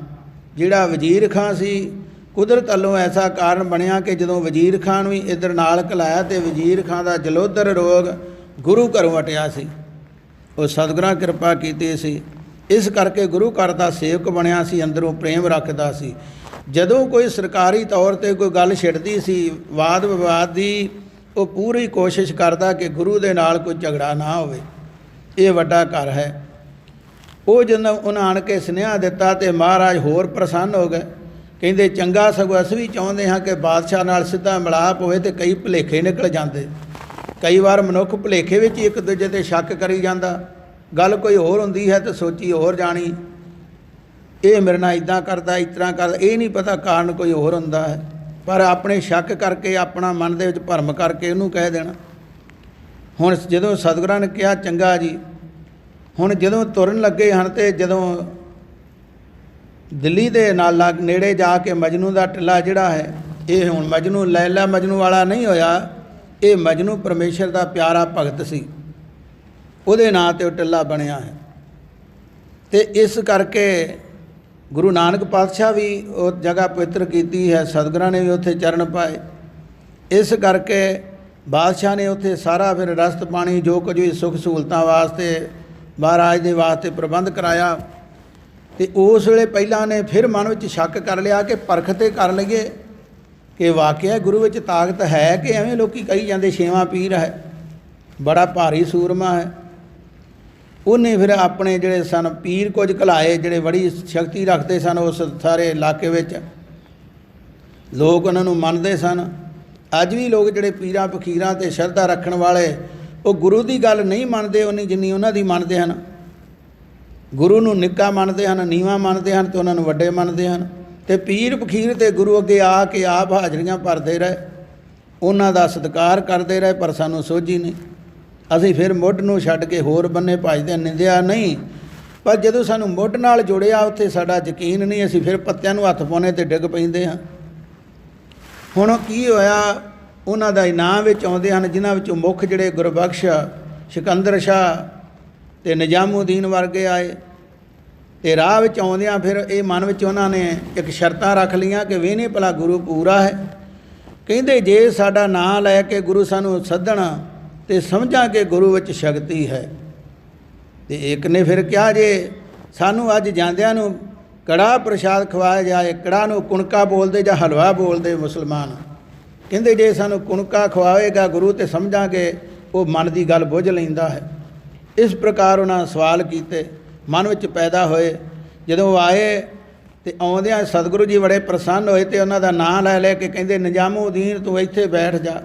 ਜਿਹੜਾ ਵਜ਼ੀਰ ਖਾਂ ਸੀ, ਕੁਦਰਤ ਵੱਲੋਂ ਐਸਾ ਕਾਰਨ ਬਣਿਆ ਕਿ ਜਦੋਂ ਵਜ਼ੀਰ ਖਾਂ ਨੂੰ ਵੀ ਇੱਧਰ ਨਾਲ ਘਲਾਇਆ, ਅਤੇ ਵਜ਼ੀਰ ਖਾਂ ਦਾ ਜਲੋਦਰ ਰੋਗ ਗੁਰੂ ਘਰੋਂ ਹਟਿਆ ਸੀ। ਉਹ ਸਤਿਗੁਰਾਂ ਕਿਰਪਾ ਕੀਤੀ ਸੀ, ਇਸ ਕਰਕੇ ਗੁਰੂ ਘਰ ਦਾ ਸੇਵਕ ਬਣਿਆ ਸੀ, ਅੰਦਰੋਂ ਪ੍ਰੇਮ ਰੱਖਦਾ ਸੀ। ਜਦੋਂ ਕੋਈ ਸਰਕਾਰੀ ਤੌਰ 'ਤੇ ਕੋਈ ਗੱਲ ਛਿੜਦੀ ਸੀ, ਵਾਦ ਵਿਵਾਦ ਦੀ, ਉਹ ਪੂਰੀ ਕੋਸ਼ਿਸ਼ ਕਰਦਾ ਕਿ ਗੁਰੂ ਦੇ ਨਾਲ ਕੋਈ ਝਗੜਾ ਨਾ ਹੋਵੇ। ਇਹ ਵੱਡਾ ਘਰ ਹੈ। ਉਹ ਜਦੋਂ ਉਹਨਾਂ ਆਣ ਕੇ ਸੁਨੇਹਾ ਦਿੱਤਾ ਤੇ ਮਹਾਰਾਜ ਹੋਰ ਪ੍ਰਸੰਨ ਹੋ ਗਏ। ਕਹਿੰਦੇ ਚੰਗਾ, ਸਗੋਂ ਅਸੀਂ ਵੀ ਚਾਹੁੰਦੇ ਹਾਂ ਕਿ ਬਾਦਸ਼ਾਹ ਨਾਲ ਸਿੱਧਾ ਮਿਲਾਪ ਹੋਵੇ। ਤੇ ਕਈ ਭੁਲੇਖੇ ਨਿਕਲ ਜਾਂਦੇ। ਕਈ ਵਾਰ ਮਨੁੱਖ ਭੁਲੇਖੇ ਵਿੱਚ ਇੱਕ ਦੂਜੇ 'ਤੇ ਸ਼ੱਕ ਕਰੀ ਜਾਂਦਾ। ਗੱਲ ਕੋਈ ਹੋਰ ਹੁੰਦੀ ਹੈ ਤੇ ਸੋਚੀ ਹੋਰ ਜਾਣੀ, ਇਹ ਮੇਰੇ ਨਾਲ ਇੱਦਾਂ ਕਰਦਾ, ਇਸ ਤਰ੍ਹਾਂ ਕਰਦਾ, ਇਹ ਨਹੀਂ ਪਤਾ ਕਾਰਨ ਕੋਈ ਹੋਰ ਹੁੰਦਾ ਹੈ। ਪਰ ਆਪਣੇ ਸ਼ੱਕ ਕਰਕੇ, ਆਪਣਾ ਮਨ ਦੇ ਵਿੱਚ ਭਰਮ ਕਰਕੇ ਉਹਨੂੰ ਕਹਿ ਦੇਣਾ। ਹੁਣ ਜਦੋਂ ਸਤਿਗੁਰਾਂ ਨੇ ਕਿਹਾ ਚੰਗਾ ਜੀ, ਹੁਣ ਜਦੋਂ ਤੁਰਨ ਲੱਗੇ ਹਨ ਤੇ ਜਦੋਂ ਦਿੱਲੀ ਦੇ ਨਾਲ ਨੇੜੇ ਜਾ ਕੇ ਮਜਨੂ ਦਾ ਟਿੱਲਾ ਜਿਹੜਾ ਹੈ, ਇਹ ਹੁਣ ਮਜਨੂ ਲੈਲਾ ਮਜਨੂ ਵਾਲਾ ਨਹੀਂ ਹੋਇਆ। ਇਹ ਮਜਨੂ ਪਰਮੇਸ਼ਰ ਦਾ ਪਿਆਰਾ ਭਗਤ ਸੀ, ਉਹਦੇ ਨਾਂ 'ਤੇ ਉਹ ਟਿੱਲਾ ਬਣਿਆ ਹੈ। ਤੇ ਇਸ ਕਰਕੇ ਗੁਰੂ ਨਾਨਕ ਪਾਤਸ਼ਾਹ ਵੀ ਉਹ ਜਗ੍ਹਾ ਪਵਿੱਤਰ ਕੀਤੀ ਹੈ, ਸਤਿਗੁਰਾਂ ਨੇ ਵੀ ਉੱਥੇ ਚਰਨ ਪਾਏ। ਇਸ ਕਰਕੇ ਬਾਦਸ਼ਾਹ ਨੇ ਉੱਥੇ ਸਾਰਾ ਫਿਰ ਰਸਤ ਪਾਣੀ ਜੋ ਕੁਝ ਵੀ ਸੁੱਖ ਸਹੂਲਤਾਂ ਵਾਸਤੇ ਮਹਾਰਾਜ ਦੇ ਵਾਸਤੇ ਪ੍ਰਬੰਧ ਕਰਾਇਆ। ਤੇ ਉਸ ਵੇਲੇ ਪਹਿਲਾਂ ਨੇ ਫਿਰ ਮਨ ਵਿੱਚ ਸ਼ੱਕ ਕਰ ਲਿਆ ਕਿ ਪਰਖ ਤੇ ਕਰ ਲਈਏ ਕਿ ਵਾਕਿਆ ਗੁਰੂ ਵਿੱਚ ਤਾਕਤ ਹੈ ਕਿ ਐਵੇਂ ਲੋਕੀ ਕਹੀ ਜਾਂਦੇ ਛੇਵਾਂ ਪੀਰ ਹੈ, ਬੜਾ ਭਾਰੀ ਸੂਰਮਾ ਹੈ। ਉਹਨੇ ਫਿਰ ਆਪਣੇ ਜਿਹੜੇ ਸਨ ਪੀਰ ਕੁਝ ਘਲਾਏ, ਜਿਹੜੇ ਬੜੀ ਸ਼ਕਤੀ ਰੱਖਦੇ ਸਨ ਉਸ ਸਾਰੇ ਇਲਾਕੇ ਵਿੱਚ, ਲੋਕ ਉਹਨਾਂ ਨੂੰ ਮੰਨਦੇ ਸਨ। ਅੱਜ ਵੀ ਲੋਕ ਜਿਹੜੇ ਪੀਰਾਂ ਫਕੀਰਾਂ 'ਤੇ ਸ਼ਰਧਾ ਰੱਖਣ ਵਾਲੇ, ਉਹ ਗੁਰੂ ਦੀ ਗੱਲ ਨਹੀਂ ਮੰਨਦੇ ਉਨੀ ਜਿੰਨੀ ਉਹਨਾਂ ਦੀ ਮੰਨਦੇ ਹਨ। ਗੁਰੂ ਨੂੰ ਨਿੱਕਾ ਮੰਨਦੇ ਹਨ, ਨੀਵਾਂ ਮੰਨਦੇ ਹਨ, ਅਤੇ ਉਹਨਾਂ ਨੂੰ ਵੱਡੇ ਮੰਨਦੇ ਹਨ। ਅਤੇ ਪੀਰ ਫਕੀਰ ਅਤੇ ਗੁਰੂ ਅੱਗੇ ਆ ਕੇ ਆਪ ਹਾਜ਼ਰੀਆਂ ਭਰਦੇ ਰਹੇ, ਉਹਨਾਂ ਦਾ ਸਤਿਕਾਰ ਕਰਦੇ ਰਹੇ, ਪਰ ਸਾਨੂੰ ਸੋਝੀ ਨਹੀਂ। ਅਸੀਂ ਫਿਰ ਮੁੱਢ ਨੂੰ ਛੱਡ ਕੇ ਹੋਰ ਬੰਨੇ ਭੱਜਦੇ, ਨਿੰਦਿਆ ਨਹੀਂ, ਪਰ ਜਦੋਂ ਸਾਨੂੰ ਮੁੱਢ ਨਾਲ ਜੁੜਿਆ ਉੱਥੇ ਸਾਡਾ ਯਕੀਨ ਨਹੀਂ, ਅਸੀਂ ਫਿਰ ਪੱਤਿਆਂ ਨੂੰ ਹੱਥ ਪਾਉਣੇ 'ਤੇ ਡਿੱਗ ਪੈਂਦੇ ਹਾਂ। ਹੁਣ ਕੀ ਹੋਇਆ, ਉਹਨਾਂ ਦਾ ਇਨਾਮ ਵਿੱਚ ਆਉਂਦੇ ਹਨ, ਜਿਨ੍ਹਾਂ ਵਿੱਚੋਂ ਮੁੱਖ ਜਿਹੜੇ ਗੁਰਬਖਸ਼, ਸਿਕੰਦਰ ਸ਼ਾਹ ਅਤੇ ਨਿਜ਼ਾਮੂਦੀਨ ਵਰਗੇ ਆਏ। ਅਤੇ ਰਾਹ ਵਿੱਚ ਆਉਂਦਿਆਂ ਫਿਰ ਇਹ ਮਨ ਵਿੱਚ ਉਹਨਾਂ ਨੇ ਇੱਕ ਸ਼ਰਤਾਂ ਰੱਖ ਲਈਆਂ ਕਿ ਵੇਹਨੇ ਭਲਾ ਗੁਰੂ ਪੂਰਾ ਹੈ। ਕਹਿੰਦੇ ਜੇ ਸਾਡਾ ਨਾਂ ਲੈ ਕੇ ਗੁਰੂ ਸਾਨੂੰ ਸੱਦਣ ਤੇ ਸਮਝਾਂ ਕਿ ਗੁਰੂ ਵਿੱਚ ਸ਼ਕਤੀ ਹੈ। ਅਤੇ ਇੱਕ ਨੇ ਫਿਰ ਕਿਹਾ ਜੇ ਸਾਨੂੰ ਅੱਜ ਜਾਂਦਿਆਂ ਨੂੰ ਕੜਾਹ ਪ੍ਰਸ਼ਾਦ ਖਵਾਇਆ ਜਾਏ, ਕੜਾਹ ਨੂੰ ਕੁਣਕਾ ਬੋਲਦੇ ਜਾਂ ਹਲਵਾ ਬੋਲਦੇ ਮੁਸਲਮਾਨ, ਕਹਿੰਦੇ ਜੇ ਸਾਨੂੰ ਕੁਣਕਾ ਖਵਾਵੇਗਾ ਗੁਰੂ ਤੇ ਸਮਝਾਂਗੇ ਉਹ ਮਨ ਦੀ ਗੱਲ ਬੁੱਝ ਲੈਂਦਾ ਹੈ। ਇਸ ਪ੍ਰਕਾਰ ਉਹਨਾਂ ਸਵਾਲ ਕੀਤੇ, ਮਨ ਵਿੱਚ ਪੈਦਾ ਹੋਏ। ਜਦੋਂ ਆਏ ਤੇ ਆਉਂਦਿਆਂ ਸਤਿਗੁਰੂ ਜੀ ਬੜੇ ਪ੍ਰਸੰਨ ਹੋਏ ਤੇ ਉਹਨਾਂ ਦਾ ਨਾਂ ਲੈ ਲੈ ਕੇ ਕਹਿੰਦੇ ਨਿਜ਼ਾਮੂਦੀਨ ਤੂੰ ਇੱਥੇ ਬੈਠ ਜਾ,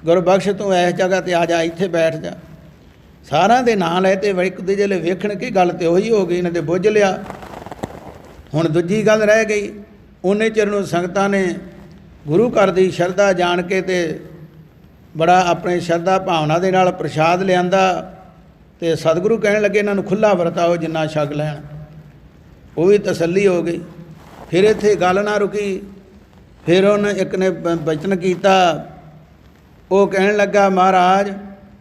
ਗੁਰਬਖਸ਼ ਤੂੰ ਇਸ ਜਗ੍ਹਾ 'ਤੇ ਆ ਜਾ, ਇੱਥੇ ਬੈਠ ਜਾ। ਸਾਰਿਆਂ ਦੇ ਨਾਂ ਲਏ ਤੇ ਇੱਕ ਦੂਜੇ ਲਈ ਵੇਖਣ ਕੀ ਗੱਲ ਤੇ ਉਹੀ ਹੋ ਗਈ, ਇਹਨਾਂ ਦੇ ਬੁੱਝ ਲਿਆ। ਹੁਣ ਦੂਜੀ ਗੱਲ ਰਹਿ ਗਈ, ਉਹਨੇ ਚਿਰ ਨੂੰ ਸੰਗਤਾਂ ਨੇ ਗੁਰੂ ਘਰ ਦੀ ਸ਼ਰਧਾ ਜਾਣ ਕੇ ਤੇ ਬੜਾ ਆਪਣੇ ਸ਼ਰਧਾ ਭਾਵਨਾ ਦੇ ਨਾਲ ਪ੍ਰਸ਼ਾਦ ਲਿਆਂਦਾ। ਤੇ ਸਤਿਗੁਰੂ ਕਹਿਣ ਲੱਗੇ ਇਹਨਾਂ ਨੂੰ ਖੁੱਲ੍ਹਾ ਵਰਤਾਓ ਜਿੰਨਾ ਛਕ ਲੈਣ। ਉਹ ਵੀ ਤਸੱਲੀ ਹੋ ਗਈ। ਫਿਰ ਇੱਥੇ ਗੱਲ ਨਾ ਰੁਕੀ। ਫਿਰ ਉਹਨੇ ਇੱਕ ਨੇ ਬਚਨ ਕੀਤਾ, ਉਹ ਕਹਿਣ ਲੱਗਾ ਮਹਾਰਾਜ,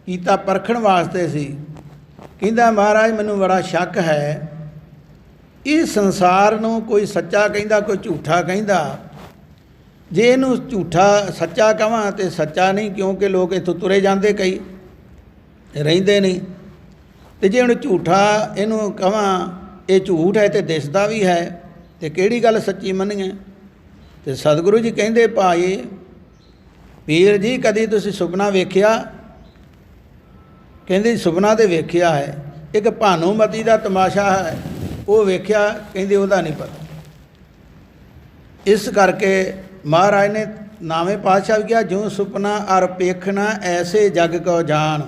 ਕੀਤਾ ਪਰਖਣ ਵਾਸਤੇ ਸੀ। ਕਹਿੰਦਾ ਮਹਾਰਾਜ ਮੈਨੂੰ ਬੜਾ ਸ਼ੱਕ ਹੈ, ਇਹ ਸੰਸਾਰ ਨੂੰ ਕੋਈ ਸੱਚਾ ਕਹਿੰਦਾ, ਕੋਈ ਝੂਠਾ ਕਹਿੰਦਾ। ਜੇ ਇਹਨੂੰ ਝੂਠਾ ਸੱਚਾ ਕਹਾਂ ਤਾਂ ਸੱਚਾ ਨਹੀਂ, ਕਿਉਂਕਿ ਲੋਕ ਇੱਥੋਂ ਤੁਰੇ ਜਾਂਦੇ, ਕਈ ਰਹਿੰਦੇ ਨਹੀਂ। ਅਤੇ ਜੇ ਹੁਣ ਝੂਠਾ ਇਹਨੂੰ ਕਹਾਂ, ਇਹ ਝੂਠ ਹੈ ਅਤੇ ਦਿਸਦਾ ਵੀ ਹੈ, ਅਤੇ ਕਿਹੜੀ ਗੱਲ ਸੱਚੀ ਮੰਨੀਏ। ਅਤੇ ਸਤਿਗੁਰੂ ਜੀ ਕਹਿੰਦੇ ਭਾਈ ਪੀਰ ਜੀ ਕਦੀ ਤੁਸੀਂ ਸੁਪਨਾ ਵੇਖਿਆ? ਕਹਿੰਦੇ ਸੁਪਨਾ ਤਾਂ ਵੇਖਿਆ ਹੈ, ਇੱਕ ਭਾਨੂਮਤੀ ਦਾ ਤਮਾਸ਼ਾ ਹੈ ਉਹ ਵੇਖਿਆ। ਕਹਿੰਦੇ ਉਹਦਾ ਨਹੀਂ ਪਤਾ। ਇਸ ਕਰਕੇ ਮਹਾਰਾਜ ਨੇ ਨਾਵੇਂ ਪਾਤਸ਼ਾਹ ਵੀ ਕਿਹਾ, ਜਿਉਂ ਸੁਪਨਾ ਅਰ ਪੇਖਣਾ ਐਸੇ ਜਗ ਕੋ ਜਾਣ।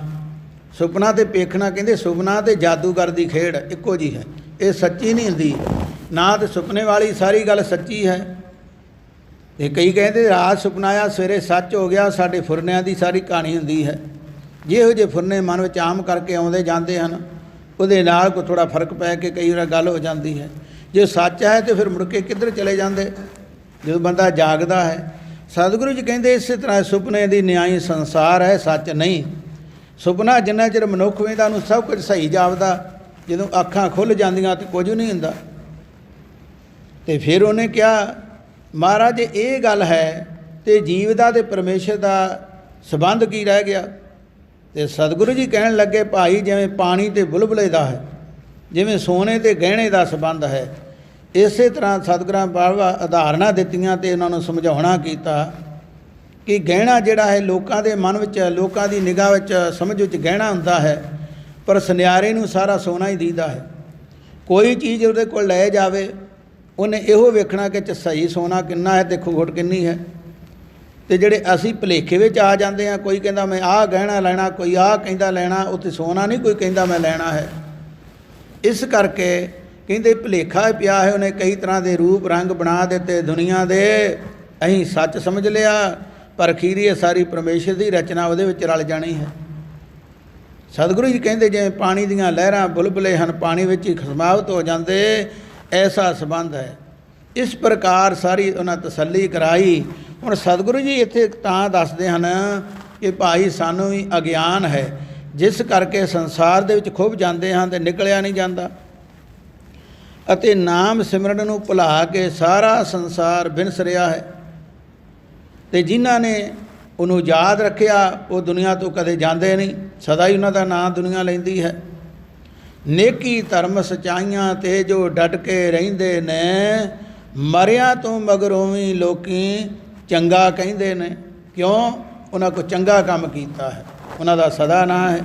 ਸੁਪਨਾ ਅਤੇ ਪੇਖਣਾ, ਕਹਿੰਦੇ ਸੁਪਨਾ ਅਤੇ ਜਾਦੂਗਰ ਦੀ ਖੇਡ ਇੱਕੋ ਜਿਹੀ ਹੈ, ਇਹ ਸੱਚੀ ਨਹੀਂ ਹੁੰਦੀ ਨਾ। ਤਾਂ ਸੁਪਨੇ ਵਾਲੀ ਸਾਰੀ ਗੱਲ ਸੱਚੀ ਹੈ। ਅਤੇ ਕਈ ਕਹਿੰਦੇ ਰਾਤ ਸੁਪਨਾ ਆਇਆ ਸਵੇਰੇ ਸੱਚ ਹੋ ਗਿਆ। ਸਾਡੇ ਫੁਰਨਿਆਂ ਦੀ ਸਾਰੀ ਕਹਾਣੀ ਹੁੰਦੀ ਹੈ। ਜਿਹੋ ਜਿਹੇ ਫੁਰਨੇ ਮਨ ਵਿੱਚ ਆਮ ਕਰਕੇ ਆਉਂਦੇ ਜਾਂਦੇ ਹਨ, ਉਹਦੇ ਨਾਲ ਕੋਈ ਥੋੜ੍ਹਾ ਫਰਕ ਪੈ ਕੇ ਕਈ ਵਾਰ ਗੱਲ ਹੋ ਜਾਂਦੀ ਹੈ। ਜੇ ਸੱਚ ਹੈ ਤਾਂ ਫਿਰ ਮੁੜ ਕੇ ਕਿੱਧਰ ਚਲੇ ਜਾਂਦੇ ਜਦੋਂ ਬੰਦਾ ਜਾਗਦਾ ਹੈ। ਸਤਿਗੁਰੂ ਜੀ ਕਹਿੰਦੇ ਇਸੇ ਤਰ੍ਹਾਂ ਸੁਪਨੇ ਦੀ ਨਿਆਈ ਸੰਸਾਰ ਹੈ, ਸੱਚ ਨਹੀਂ। ਸੁਪਨਾ ਜਿੰਨਾ ਚਿਰ ਮਨੁੱਖ ਵੇਂਦਾ ਉਹਨੂੰ ਸਭ ਕੁਝ ਸਹੀ ਜਾਪਦਾ, ਜਦੋਂ ਅੱਖਾਂ ਖੁੱਲ੍ਹ ਜਾਂਦੀਆਂ ਤਾਂ ਕੁਝ ਨਹੀਂ ਹੁੰਦਾ। ਅਤੇ ਫਿਰ ਉਹਨੇ ਕਿਹਾ ਮਹਾਰਾਜ ਜੇ ਇਹ ਗੱਲ ਹੈ ਤਾਂ ਜੀਵ ਦਾ ਅਤੇ ਪਰਮੇਸ਼ਰ ਦਾ ਸੰਬੰਧ ਕੀ ਰਹਿ ਗਿਆ। ਅਤੇ ਸਤਿਗੁਰੂ ਜੀ ਕਹਿਣ ਲੱਗੇ ਭਾਈ ਜਿਵੇਂ ਪਾਣੀ ਅਤੇ ਬੁਲਬੁਲੇ ਦਾ ਹੈ, ਜਿਵੇਂ ਸੋਨੇ ਅਤੇ ਗਹਿਣੇ ਦਾ ਸੰਬੰਧ ਹੈ, ਇਸੇ ਤਰ੍ਹਾਂ ਸਤਿਗੁਰਾਂ ਬਾਬਾ ਉਦਾਹਰਨਾਂ ਦਿੱਤੀਆਂ ਅਤੇ ਉਹਨਾਂ ਨੂੰ ਸਮਝਾਉਣਾ ਕੀਤਾ कि गहना जिहड़ा है लोकां दे मन विच, लोकां दी निगाह विच, समझ विच गहना हुंदा है, पर सुनियारे नूं सारा सोना ही दीदा है। कोई चीज़ उहदे कोल लै जावे उन्हें इहो वेखना कि सही सोना किन्ना है ते खुगट किन्नी है। तो जिहड़े असीं भुलेखे विच आ जांदे आ, कोई कहंदा मैं आह गहना लैना, कोई आह कहंदा लैना, उत्थे सोना नहीं कोई कहंदा मैं लैना है। इस करके कहंदे भुलेखा पिया है, उन्हें कई तरह के रूप रंग बना दिते दुनिया दे, असीं सच समझ लिया, पर खीरी सारी परमेश्वर की रचना उहदे विच रल जानी है। सतगुरु जी कहते जिवें पानी दीयां लहरां बुलबुले हैं पानी विच ही समाप्त हो जाते, ऐसा संबंध है। इस प्रकार सारी उन्हें तसल्ली कराई। हुण सतगुरु जी इत्थे तां दसदे हन कि भाई सानूं भी अगियान है, जिस करके संसार दे विच खुभ जाते हैं तो निकलिया नहीं जाता, अते नाम सिमरन नूं भुला के सारा संसार बिनस रहा है। तो जिन्हां ने उन्होंने याद रखिया वो दुनिया तो कदे जाते नहीं, सदा ही उन्हों का नाम दुनिया लैंदी है। नेकी धर्म सचाइयां ते जो डट के रहिंदे ने, मरिया तो मगरों भी लोकी चंगा कहिंदे ने, क्यों उन्होंने को चंगा काम कीता है, उन्हों सदा नाम है।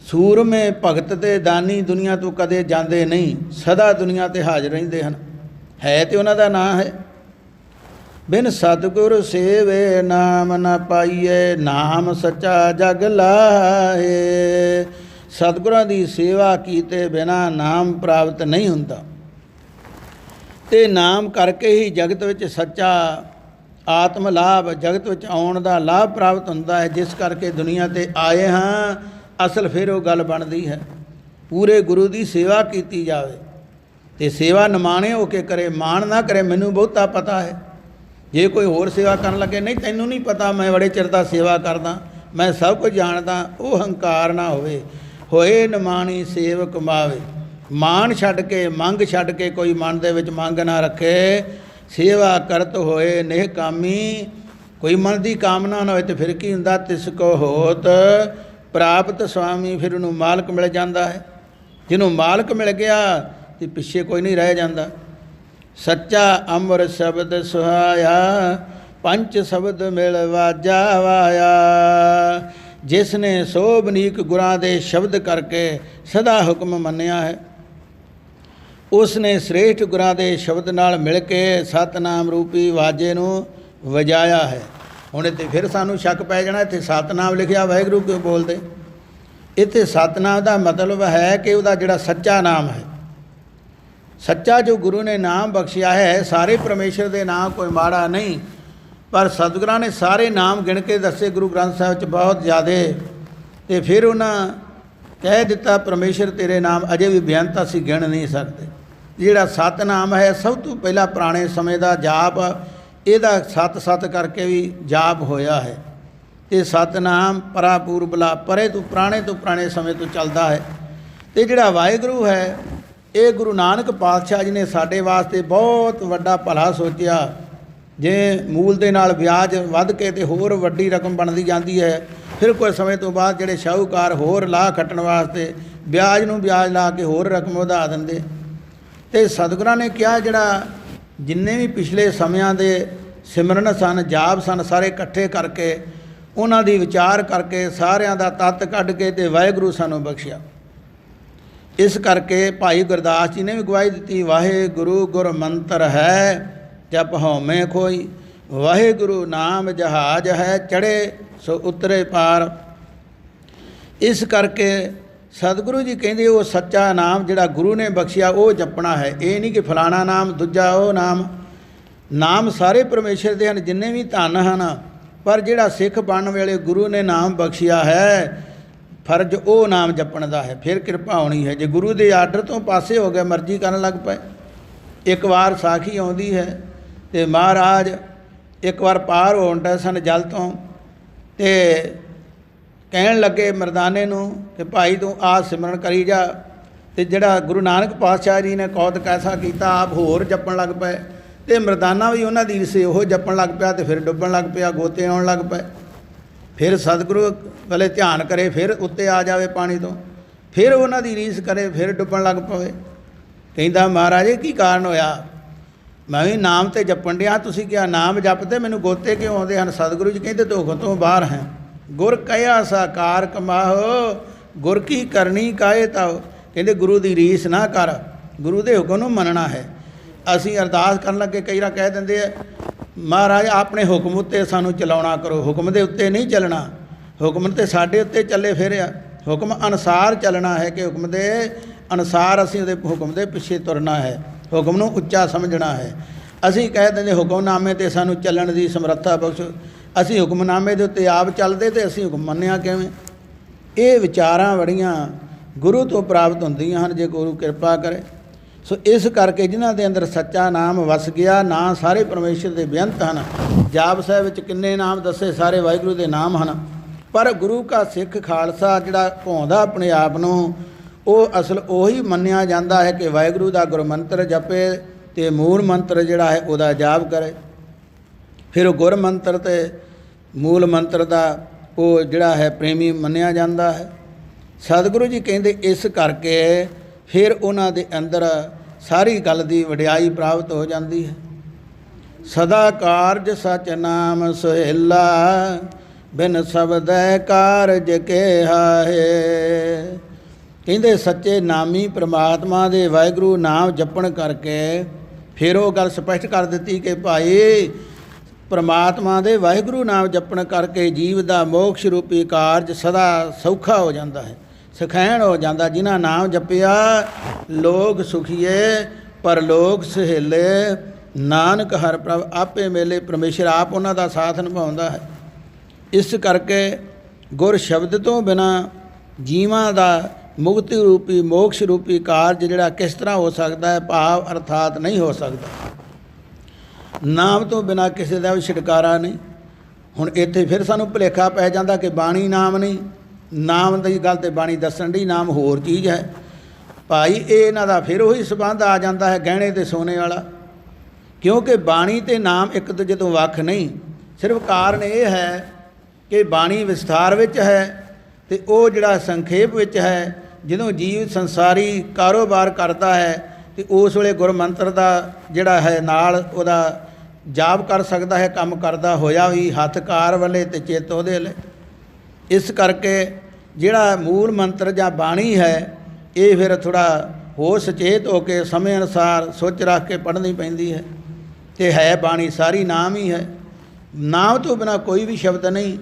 सूरमे भगत ते दानी दुनिया तो कदे जाते नहीं, सदा दुनिया ते हाज़र रहिंदे हन, है तो उन्हों नाम है। बिन सतगुर सेवे नाम न पाइए, नाम सच्चा जग लाहे। सतगुरां दी सेवा कीते बिना नाम प्राप्त नहीं हुंदा, ते नाम करके ही जगत विच सच्चा आत्म लाभ, जगत विच आउण दा लाभ प्राप्त हुंदा है। जिस करके दुनिया ते आए हाँ, असल फिर वो गल बनदी है, पूरे गुरु की सेवा कीती जावे, ते सेवा निमाणे होके करे, मान ना करे मैनूं बहुता पता है। जे कोई होर सेवा करन लगे, नहीं तैनूं नहीं पता, मैं बड़े चिर दा सेवा करदा, मैं सब कुछ जानदा, वो हंकार ना होवे। होए निमाणी सेव कमावे, मान छड्ड के मंग छड्ड के कोई मन दे विच मंग ना रखे। सेवा करत होए निहकामी, कोई मन की कामना ना होए तो फिर की हुंदा, तिसको होत प्राप्त स्वामी, फिर उन्होंने मालक मिल जाता है। जिन्हों मालक मिल गया तो पिछे कोई नहीं रह जाता। सच्चा अमर शब्द सुहाया, पंच शब्द मिल वाजा वाया। जिसने सो बनीक गुरां दे शब्द करके सदा हुक्म मन्निया है, उसने श्रेष्ठ गुरां दे शब्द नाल मिल के सतनाम रूपी वाजे नूं वजाया है। हुण इत्थे फिर सानूं शक पै जाना, इत्थे सतनाम लिखिया वाहिगुरू क्यों बोलदे। इत्थे सतनाम का मतलब है कि उसदा जिहड़ा सच्चा नाम है, सच्चा जो गुरु ने नाम बख्शिया है, सारे परमेश्वर के नाम कोई माड़ा नहीं, पर सतगुरां ने सारे नाम गिण के दसे गुरु ग्रंथ साहिब च बहुत ज़्यादा। तो फिर उन्हें कह दिता परमेश्वर तेरे नाम अजे भी बेअंत असीं गिण नहीं सकते। जिहड़ा सतनाम है सब तो पहला पुराने समय का जाप, ਇਹਦਾ सत सत करके भी जाप होया है। तो सतनाम परापूर बला परे तो पुराने समय तो चलता है। तो जिहड़ा वाहिगुरू है, ये गुरु नानक पातशाह जी ने साडे वास्ते बहुत वड्डा भला सोचिया। जे मूल दे नाल ब्याज वध के ते होर वड्डी रकम बनती जाती है, फिर कुछ समय तो बाद जिहड़े शाहूकार होर लाह खट्टण वास्ते ब्याज नूं ब्याज ला के होर रकम वधा दिंदे। ते सतगुरां ने कहा जिहड़ा जिन्ने भी पिछले समयां दे सिमरन सन, जाप सन, सारे इकट्ठे करके उन्हां दी विचार करके सारियां दा तत्त कढ के ते वाहिगुरू सानूं बख्शिया। इस करके भाई गुरदास जी ने भी गवाही दी, वाहिगुरू गुर मंत्र है जप हौमे खोई, वाहिगुरू नाम जहाज है चढ़े सो उतरे पार। इस करके सतगुरु जी कहते वो सच्चा नाम जिहड़ा गुरु ने बख्शिया वो जपना है। ये नहीं कि फलाना नाम दूजा वो नाम, नाम सारे परमेश्वर दे हन जिन्ने भी धन हैं, पर जिहड़ा सिख बनने वेले गुरु ने नाम बख्शिया है, फर्ज वो नाम जपण दा है, फिर कृपा होनी है। जे गुरु के आर्डर तो पासे हो गए, मर्जी करन लग पे। एक बार साखी आउंदी है तो महाराज एक बार पार होण डे सन जल तो, ते कहण लगे मरदाने नूं कि भाई तू आ सिमरन करी जा। तो जिहड़ा गुरु नानक पातशाह जी ने कौतक ऐसा किया, आप होर जपण लग पे, तो मरदाना भी उन्हां दी से ओह जपण लग पिया, तो फिर डुब्बण लग पिया, गोते आउण लग पे। फिर सतगुरु वाले ध्यान करे, फिर उत्ते आ जाए पानी तो, फिर उन्हां दी रीस करे, फिर डुब्बण लग पवे। कहंदा महाराज की कारण होया। ਮੈਂ ਵੀ ਨਾਮ ਤੇ ਜਪਣ ਡਿਆ, ਤੁਸੀਂ ਕਿਹਾ ਨਾਮ ਜਪਦੇ ਮੈਨੂੰ ਗੋਤੇ ਕਿਉਂ ਆਉਂਦੇ ਹਨ? ਸਤਿਗੁਰੂ ਜੀ ਕਹਿੰਦੇ ਤੂੰ ਹੁਕਮ ਤੋਂ ਬਾਹਰ ਹੈ। ਗੁਰ ਕਹਿਆ ਸਾਕਾਰ ਕਮਾਹੋ, ਗੁਰ ਕੀ ਕਰਨੀ ਕਾਏ ਤਾਓ। ਕਹਿੰਦੇ ਗੁਰੂ ਦੀ ਰੀਸ ਨਾ ਕਰ, ਗੁਰੂ ਦੇ ਹੁਕਮ ਨੂੰ ਮੰਨਣਾ ਹੈ। ਅਸੀਂ ਅਰਦਾਸ ਕਰਨ ਲੱਗੇ ਕਈ ਵਾਰ ਕਹਿ ਦਿੰਦੇ ਆ ਮਹਾਰਾਜ ਆਪਣੇ ਹੁਕਮ ਉੱਤੇ ਸਾਨੂੰ ਚਲਾਉਣਾ ਕਰੋ, ਹੁਕਮ ਦੇ ਉੱਤੇ ਨਹੀਂ ਚੱਲਣਾ, ਹੁਕਮ ਤੇ ਸਾਡੇ ਉੱਤੇ ਚੱਲੇ ਫਿਰਿਆ, ਹੁਕਮ ਅਨੁਸਾਰ ਚੱਲਣਾ ਹੈ ਕਿ ਹੁਕਮ ਦੇ ਅਨੁਸਾਰ ਅਸੀਂ ਉਹਦੇ ਹੁਕਮ ਦੇ ਪਿੱਛੇ ਤੁਰਨਾ ਹੈ, ਹੁਕਮ ਨੂੰ ਉੱਚਾ ਸਮਝਣਾ ਹੈ। ਅਸੀਂ ਕਹਿ ਦਿੰਦੇ ਹੁਕਮਨਾਮੇ 'ਤੇ ਸਾਨੂੰ ਚੱਲਣ ਦੀ ਸਮਰੱਥਾ ਬਖਸ਼, ਅਸੀਂ ਹੁਕਮਨਾਮੇ ਦੇ ਉੱਤੇ ਆਪ ਚੱਲਦੇ ਤੇ ਅਸੀਂ ਹੁਕਮ ਮੰਨਿਆ ਕਿਵੇਂ? ਇਹ ਵਿਚਾਰਾਂ ਬੜੀਆਂ ਗੁਰੂ ਤੋਂ ਪ੍ਰਾਪਤ ਹੁੰਦੀਆਂ ਹਨ ਜੇ ਗੁਰੂ ਕਿਰਪਾ ਕਰੇ। ਸੋ ਇਸ ਕਰਕੇ ਜਿਨ੍ਹਾਂ ਦੇ ਅੰਦਰ ਸੱਚਾ ਨਾਮ ਵਸ ਗਿਆ, ਨਾਂ ਸਾਰੇ ਪਰਮੇਸ਼ਰ ਦੇ ਬੇਅੰਤ ਹਨ। ਜਾਪ ਸਾਹਿਬ ਵਿੱਚ ਕਿੰਨੇ ਨਾਮ ਦੱਸੇ, ਸਾਰੇ ਵਾਹਿਗੁਰੂ ਦੇ ਨਾਮ ਹਨ। ਪਰ ਗੁਰੂ ਕਾ ਸਿੱਖ ਖਾਲਸਾ ਜਿਹੜਾ ਭਾਉਂਦਾ ਆਪਣੇ ਆਪ ਨੂੰ, ਉਹ ਅਸਲ ਉਹੀ ਮੰਨਿਆ ਜਾਂਦਾ ਹੈ ਕਿ ਵਾਹਿਗੁਰੂ ਦਾ ਗੁਰਮੰਤਰ ਜਪੇ ਅਤੇ ਮੂਲ ਮੰਤਰ ਜਿਹੜਾ ਹੈ ਉਹਦਾ ਜਾਪ ਕਰੇ। ਫਿਰ ਉਹ ਗੁਰਮੰਤਰ ਅਤੇ ਮੂਲ ਮੰਤਰ ਦਾ ਉਹ ਜਿਹੜਾ ਹੈ ਪ੍ਰੇਮੀ ਮੰਨਿਆ ਜਾਂਦਾ ਹੈ। ਸਤਿਗੁਰੂ ਜੀ ਕਹਿੰਦੇ ਇਸ ਕਰਕੇ ਫਿਰ ਉਹਨਾਂ ਦੇ ਅੰਦਰ ਸਾਰੀ ਗੱਲ ਦੀ ਵਡਿਆਈ ਪ੍ਰਾਪਤ ਹੋ ਜਾਂਦੀ ਹੈ। ਸਦਾ ਕਾਰਜ ਸਚ ਨਾਮ ਸੁਹੇਲਾ, ਬਿਨ ਸ਼ਬਦੈ ਕਾਰਜ ਕਿਹਾ ਹੈ। ਕਹਿੰਦੇ ਸੱਚੇ ਨਾਮੀ ਪ੍ਰਮਾਤਮਾ ਦੇ ਵਾਹਿਗੁਰੂ ਨਾਮ ਜਪਣ ਕਰਕੇ ਫਿਰ ਉਹ ਗੱਲ ਸਪਸ਼ਟ ਕਰ ਦਿੱਤੀ ਕਿ ਭਾਈ ਪ੍ਰਮਾਤਮਾ ਦੇ ਵਾਹਿਗੁਰੂ ਨਾਮ ਜਪਣ ਕਰਕੇ ਜੀਵ ਦਾ ਮੋਕਸ਼ ਰੂਪੀ ਕਾਰਜ ਸਦਾ ਸੌਖਾ ਹੋ ਜਾਂਦਾ ਹੈ, ਸਖੈਣ ਹੋ ਜਾਂਦਾ। ਜਿਨ੍ਹਾਂ ਨਾਮ ਜਪਿਆ ਲੋਕ ਸੁਖੀਏ ਪਰਲੋਕ ਸਹੇਲੇ, ਨਾਨਕ ਹਰਿ ਪ੍ਰਭ ਆਪੇ ਮੇਲੇ। ਪਰਮੇਸ਼ਰ ਆਪ ਉਹਨਾਂ ਦਾ ਸਾਥ ਨਿਭਾਉਂਦਾ ਹੈ। ਇਸ ਕਰਕੇ ਗੁਰ ਸ਼ਬਦ ਤੋਂ ਬਿਨਾਂ ਜੀਵਾਂ ਦਾ ਮੁਕਤੀ ਰੂਪੀ ਮੋਕਸ਼ ਰੂਪੀ ਕਾਰਜ ਜਿਹੜਾ ਕਿਸ ਤਰ੍ਹਾਂ ਹੋ ਸਕਦਾ ਹੈ? ਭਾਵ ਅਰਥਾਤ ਨਹੀਂ ਹੋ ਸਕਦਾ। ਨਾਮ ਤੋਂ ਬਿਨਾਂ ਕਿਸੇ ਦਾ ਵੀ ਛੁਟਕਾਰਾ ਨਹੀਂ। ਹੁਣ ਇੱਥੇ ਫਿਰ ਸਾਨੂੰ ਭੁਲੇਖਾ ਪੈ ਜਾਂਦਾ ਕਿ ਬਾਣੀ ਨਾਮ ਨਹੀਂ, ਨਾਮ ਦੀ ਗੱਲ ਤੇ ਬਾਣੀ ਦੱਸਣ ਦੀ, ਨਾਮ ਹੋਰ ਚੀਜ਼ ਹੈ। ਭਾਈ ਇਹ ਇਹਨਾਂ ਦਾ ਫਿਰ ਉਹੀ ਸੰਬੰਧ ਆ ਜਾਂਦਾ ਹੈ ਗਹਿਣੇ ਤੇ ਸੋਨੇ ਵਾਲਾ, ਕਿਉਂਕਿ ਬਾਣੀ ਤੇ ਨਾਮ ਇੱਕ ਦੂਜੇ ਤੋਂ ਵੱਖ ਨਹੀਂ। ਸਿਰਫ ਕਾਰਨ ਇਹ ਹੈ ਕਿ ਬਾਣੀ ਵਿਸਥਾਰ ਵਿੱਚ ਹੈ ਅਤੇ ਉਹ ਜਿਹੜਾ ਸੰਖੇਪ ਵਿੱਚ ਹੈ। ਜਦੋਂ ਜੀਵ ਸੰਸਾਰੀ ਕਾਰੋਬਾਰ ਕਰਦਾ ਹੈ ਅਤੇ ਉਸ ਵੇਲੇ ਗੁਰਮੰਤਰ ਦਾ ਜਿਹੜਾ ਹੈ ਨਾਲ ਉਹਦਾ ਜਾਪ ਕਰ ਸਕਦਾ ਹੈ, ਕੰਮ ਕਰਦਾ ਹੋਇਆ ਵੀ ਹੱਥ ਕਾਰ ਵੱਲੇ ਅਤੇ ਚਿੱਤ ਉਹਦੇ ਲਈ। ਇਸ ਕਰਕੇ ਜਿਹੜਾ ਮੂਲ ਮੰਤਰ ਜਾਂ ਬਾਣੀ ਹੈ ਇਹ ਫਿਰ ਥੋੜ੍ਹਾ ਹੋਰ ਸੁਚੇਤ ਹੋ ਕੇ ਸਮੇਂ ਅਨੁਸਾਰ ਸੋਚ ਰੱਖ ਕੇ ਪੜ੍ਹਨੀ ਪੈਂਦੀ ਹੈ। ਅਤੇ ਹੈ ਬਾਣੀ ਸਾਰੀ ਨਾਮ ਹੀ ਹੈ। ਨਾਮ ਤੋਂ ਬਿਨਾਂ ਕੋਈ ਵੀ ਸ਼ਬਦ ਨਹੀਂ।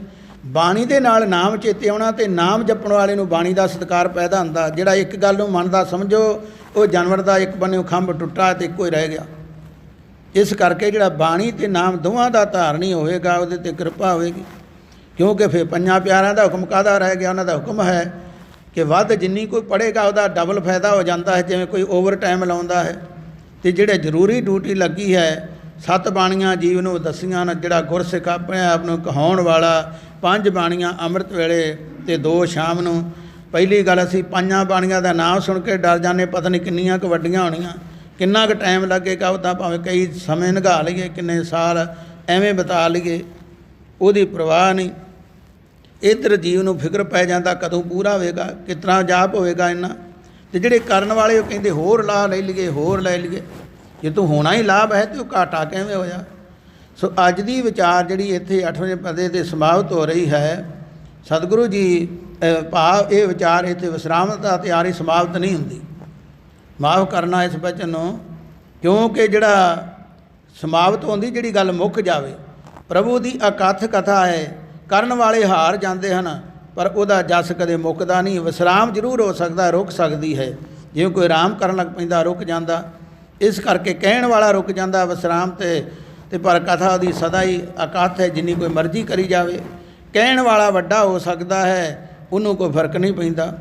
ਬਾਣੀ ਦੇ ਨਾਲ ਨਾਮ ਚੇਤੇ ਆਉਣਾ ਅਤੇ ਨਾਮ ਜਪਣ ਵਾਲੇ ਨੂੰ ਬਾਣੀ ਦਾ ਸਤਿਕਾਰ ਪੈਦਾ ਹੁੰਦਾ। ਜਿਹੜਾ ਇੱਕ ਗੱਲ ਨੂੰ ਮੰਨਦਾ ਸਮਝੋ ਉਹ ਜਾਨਵਰ ਦਾ ਇੱਕ ਬੰਨਿਓ ਖੰਭ ਟੁੱਟਾ ਅਤੇ ਇੱਕੋ ਹੀ ਰਹਿ ਗਿਆ। ਇਸ ਕਰਕੇ ਜਿਹੜਾ ਬਾਣੀ ਅਤੇ ਨਾਮ ਦੋਵਾਂ ਦਾ ਧਾਰਨੀ ਹੋਵੇਗਾ ਉਹਦੇ 'ਤੇ ਕਿਰਪਾ ਹੋਵੇਗੀ। ਕਿਉਂਕਿ ਫਿਰ ਪੰਜਾਂ ਪਿਆਰਿਆਂ ਦਾ ਹੁਕਮ ਕਾਹਦਾ ਰਹਿ ਗਿਆ? ਉਹਨਾਂ ਦਾ ਹੁਕਮ ਹੈ ਕਿ ਵੱਧ ਜਿੰਨੀ ਕੋਈ ਪੜ੍ਹੇਗਾ ਉਹਦਾ ਡਬਲ ਫਾਇਦਾ ਹੋ ਜਾਂਦਾ ਹੈ। ਜਿਵੇਂ ਕੋਈ ਓਵਰ ਟਾਈਮ ਲਾਉਂਦਾ ਹੈ ਅਤੇ ਜਿਹੜੇ ਜ਼ਰੂਰੀ ਡਿਊਟੀ ਲੱਗੀ ਹੈ 7 ਬਾਣੀਆਂ ਜੀਵ ਨੂੰ ਦੱਸੀਆਂ ਨੇ। ਜਿਹੜਾ ਗੁਰਸਿੱਖ ਆਪਣੇ ਆਪ ਨੂੰ ਕਹਾਉਣ ਵਾਲਾ 5 ਬਾਣੀਆਂ ਅੰਮ੍ਰਿਤ ਵੇਲੇ ਅਤੇ 2 ਸ਼ਾਮ ਨੂੰ। ਪਹਿਲੀ ਗੱਲ ਅਸੀਂ 5 ਬਾਣੀਆਂ ਦਾ ਨਾਮ ਸੁਣ ਕੇ ਡਰ ਜਾਂਦੇ, ਪਤਾ ਨਹੀਂ ਕਿੰਨੀਆਂ ਕੁ ਵੱਡੀਆਂ ਹੋਣੀਆਂ, ਕਿੰਨਾ ਕੁ ਟਾਈਮ ਲੱਗੇਗਾ। ਉੱਦਾਂ ਭਾਵੇਂ ਕਈ ਸਮੇਂ ਨਿਘਾ ਲਈਏ, ਕਿੰਨੇ ਸਾਲ ਐਵੇਂ ਬਿਤਾ ਲਈਏ, ਉਹਦੀ ਪਰਵਾਹ ਨਹੀਂ। ਇੱਧਰ ਜੀਵ ਨੂੰ ਫਿਕਰ ਪੈ ਜਾਂਦਾ ਕਦੋਂ ਪੂਰਾ ਹੋਵੇਗਾ, ਕਿਸ ਤਰ੍ਹਾਂ ਜਾਪ ਹੋਵੇਗਾ ਇੰਨਾ। ਅਤੇ ਜਿਹੜੇ ਕਰਨ ਵਾਲੇ ਉਹ ਕਹਿੰਦੇ ਹੋਰ ਲਾਭ ਲੈ ਲਈਏ, ਹੋਰ ਲੈ ਲਈਏ। ਜੇ ਤੂੰ ਹੋਣਾ ਹੀ ਲਾਭ ਹੈ ਤਾਂ ਉਹ ਘਾਟਾ ਕਿਵੇਂ ਹੋਇਆ? ਸੋ ਅੱਜ ਦੀ ਵਿਚਾਰ ਜਿਹੜੀ ਇੱਥੇ 8ਵੇਂ ਪਦੇ 'ਤੇ ਸਮਾਪਤ ਹੋ ਰਹੀ ਹੈ। ਸਤਿਗੁਰੂ ਜੀ ਭਾਵ ਇਹ ਵਿਚਾਰ ਇੱਥੇ ਵਿਸਰਾਮ ਦਾ ਤਿਆਰੀ ਸਮਾਪਤ ਨਹੀਂ ਹੁੰਦੀ। ਮਾਫ਼ ਕਰਨਾ ਇਸ ਬਚਨ ਨੂੰ, ਕਿਉਂਕਿ ਜਿਹੜਾ ਸਮਾਪਤ ਹੁੰਦੀ ਜਿਹੜੀ ਗੱਲ ਮੁੱਕ ਜਾਵੇ। ਪ੍ਰਭੂ ਦੀ ਅਕਥ ਕਥਾ ਹੈ, ਕਰਨ ਵਾਲੇ ਹਾਰ ਜਾਂਦੇ ਹਨ ਪਰ ਉਹਦਾ ਜਸ ਕਦੇ ਮੁੱਕਦਾ ਨਹੀਂ। ਵਿਸਰਾਮ ਜ਼ਰੂਰ ਹੋ ਸਕਦਾ, ਰੁਕ ਸਕਦੀ ਹੈ। ਜਿਵੇਂ ਕੋਈ ਆਰਾਮ ਕਰਨ ਲੱਗ ਪੈਂਦਾ ਰੁਕ ਜਾਂਦਾ, ਇਸ ਕਰਕੇ ਕਹਿਣ ਵਾਲਾ ਰੁਕ ਜਾਂਦਾ ਵਿਸਰਾਮ 'ਤੇ ਪਰ ਕਥਾ ਉਹਦੀ ਸਦਾ ਹੀ ਅਕਥ ਹੈ, ਜਿੰਨੀ ਕੋਈ ਮਰਜ਼ੀ ਕਰੀ ਜਾਵੇ। ਕਹਿਣ ਵਾਲਾ ਵੱਡਾ ਹੋ ਸਕਦਾ ਹੈ, ਉਹਨੂੰ ਕੋਈ ਫਰਕ ਨਹੀਂ ਪੈਂਦਾ।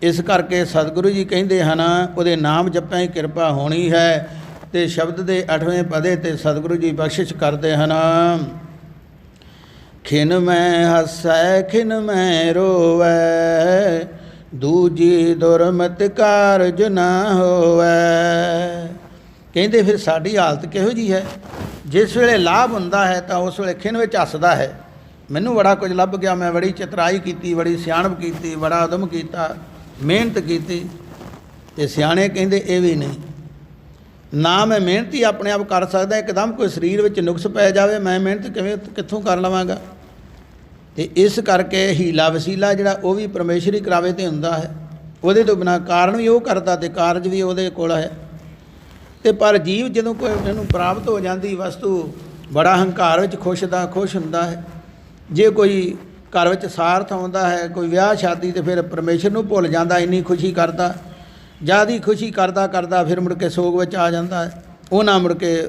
ਇਸ ਕਰਕੇ ਸਤਿਗੁਰੂ ਜੀ ਕਹਿੰਦੇ ਹਨ ਉਹਦੇ ਨਾਮ ਜਪਿਆਂ ਹੀ ਕਿਰਪਾ ਹੋਣੀ ਹੈ। ਅਤੇ ਸ਼ਬਦ ਦੇ 8ਵੇਂ ਪਦੇ 'ਤੇ ਸਤਿਗੁਰੂ ਜੀ ਬਖਸ਼ਿਸ਼ ਕਰਦੇ ਹਨ। ਖਿਨ ਮੈਂ ਹੱਸੈ ਖਿਨ ਮੈਂ ਰੋਵੈ, ਦੂਜੀ ਦੁਰਮਤ ਕਾਰਜ ਨਾ ਹੋਵੈ। ਕਹਿੰਦੇ ਫਿਰ ਸਾਡੀ ਹਾਲਤ ਕਿਹੋ ਜਿਹੀ ਹੈ? ਜਿਸ ਵੇਲੇ ਲਾਭ ਹੁੰਦਾ ਹੈ ਤਾਂ ਉਸ ਵੇਲੇ ਖਿਨ ਵਿੱਚ ਹੱਸਦਾ ਹੈ, ਮੈਨੂੰ ਬੜਾ ਕੁਝ ਲੱਭ ਗਿਆ, ਮੈਂ ਬੜੀ ਚਤਰਾਈ ਕੀਤੀ, ਬੜੀ ਸਿਆਣਪ ਕੀਤੀ, ਬੜਾ ਉਦਮ ਕੀਤਾ, ਮਿਹਨਤ ਕੀਤੀ। ਅਤੇ ਸਿਆਣੇ ਕਹਿੰਦੇ ਇਹ ਵੀ ਨਹੀਂ। ਨਾ ਮੈਂ ਮਿਹਨਤ ਹੀ ਆਪਣੇ ਆਪ ਕਰ ਸਕਦਾ, ਇੱਕਦਮ ਕੋਈ ਸਰੀਰ ਵਿੱਚ ਨੁਕਸ ਪੈ ਜਾਵੇ ਮੈਂ ਮਿਹਨਤ ਕਿੱਥੋਂ ਕਰ ਲਵਾਂਗਾ। ਅਤੇ ਇਸ ਕਰਕੇ ਹੀਲਾ ਵਸੀਲਾ ਜਿਹੜਾ ਉਹ ਵੀ ਪਰਮੇਸ਼ਰ ਹੀ ਕਰਾਵੇ ਤੇ ਹੁੰਦਾ ਹੈ, ਉਹਦੇ ਤੋਂ ਬਿਨਾਂ ਕਾਰਨ ਵੀ ਉਹ ਕਰਦਾ ਅਤੇ ਕਾਰਜ ਵੀ ਉਹਦੇ ਕੋਲ ਹੈ। ਅਤੇ ਪਰ ਜੀਵ ਜਦੋਂ ਕੋਈ ਇਹਨੂੰ ਪ੍ਰਾਪਤ ਹੋ ਜਾਂਦੀ ਵਸਤੂ, ਬੜਾ ਹੰਕਾਰ ਵਿੱਚ ਖੁਸ਼ ਹੁੰਦਾ ਹੈ। ਜੇ ਕੋਈ ਘਰ ਵਿੱਚ ਸਾਰਥ ਆਉਂਦਾ ਹੈ, ਕੋਈ ਵਿਆਹ ਸ਼ਾਦੀ, ਅਤੇ ਫਿਰ ਪਰਮੇਸ਼ਰ ਨੂੰ ਭੁੱਲ ਜਾਂਦਾ, ਇੰਨੀ ਖੁਸ਼ੀ ਕਰਦਾ, ਜ਼ਿਆਦਾ ਖੁਸ਼ੀ ਕਰਦਾ ਫਿਰ ਮੁੜ ਕੇ ਸੋਗ ਵਿੱਚ ਆ ਜਾਂਦਾ ਹੈ, ਉਹ ਨਾ ਮੁੜ ਕੇ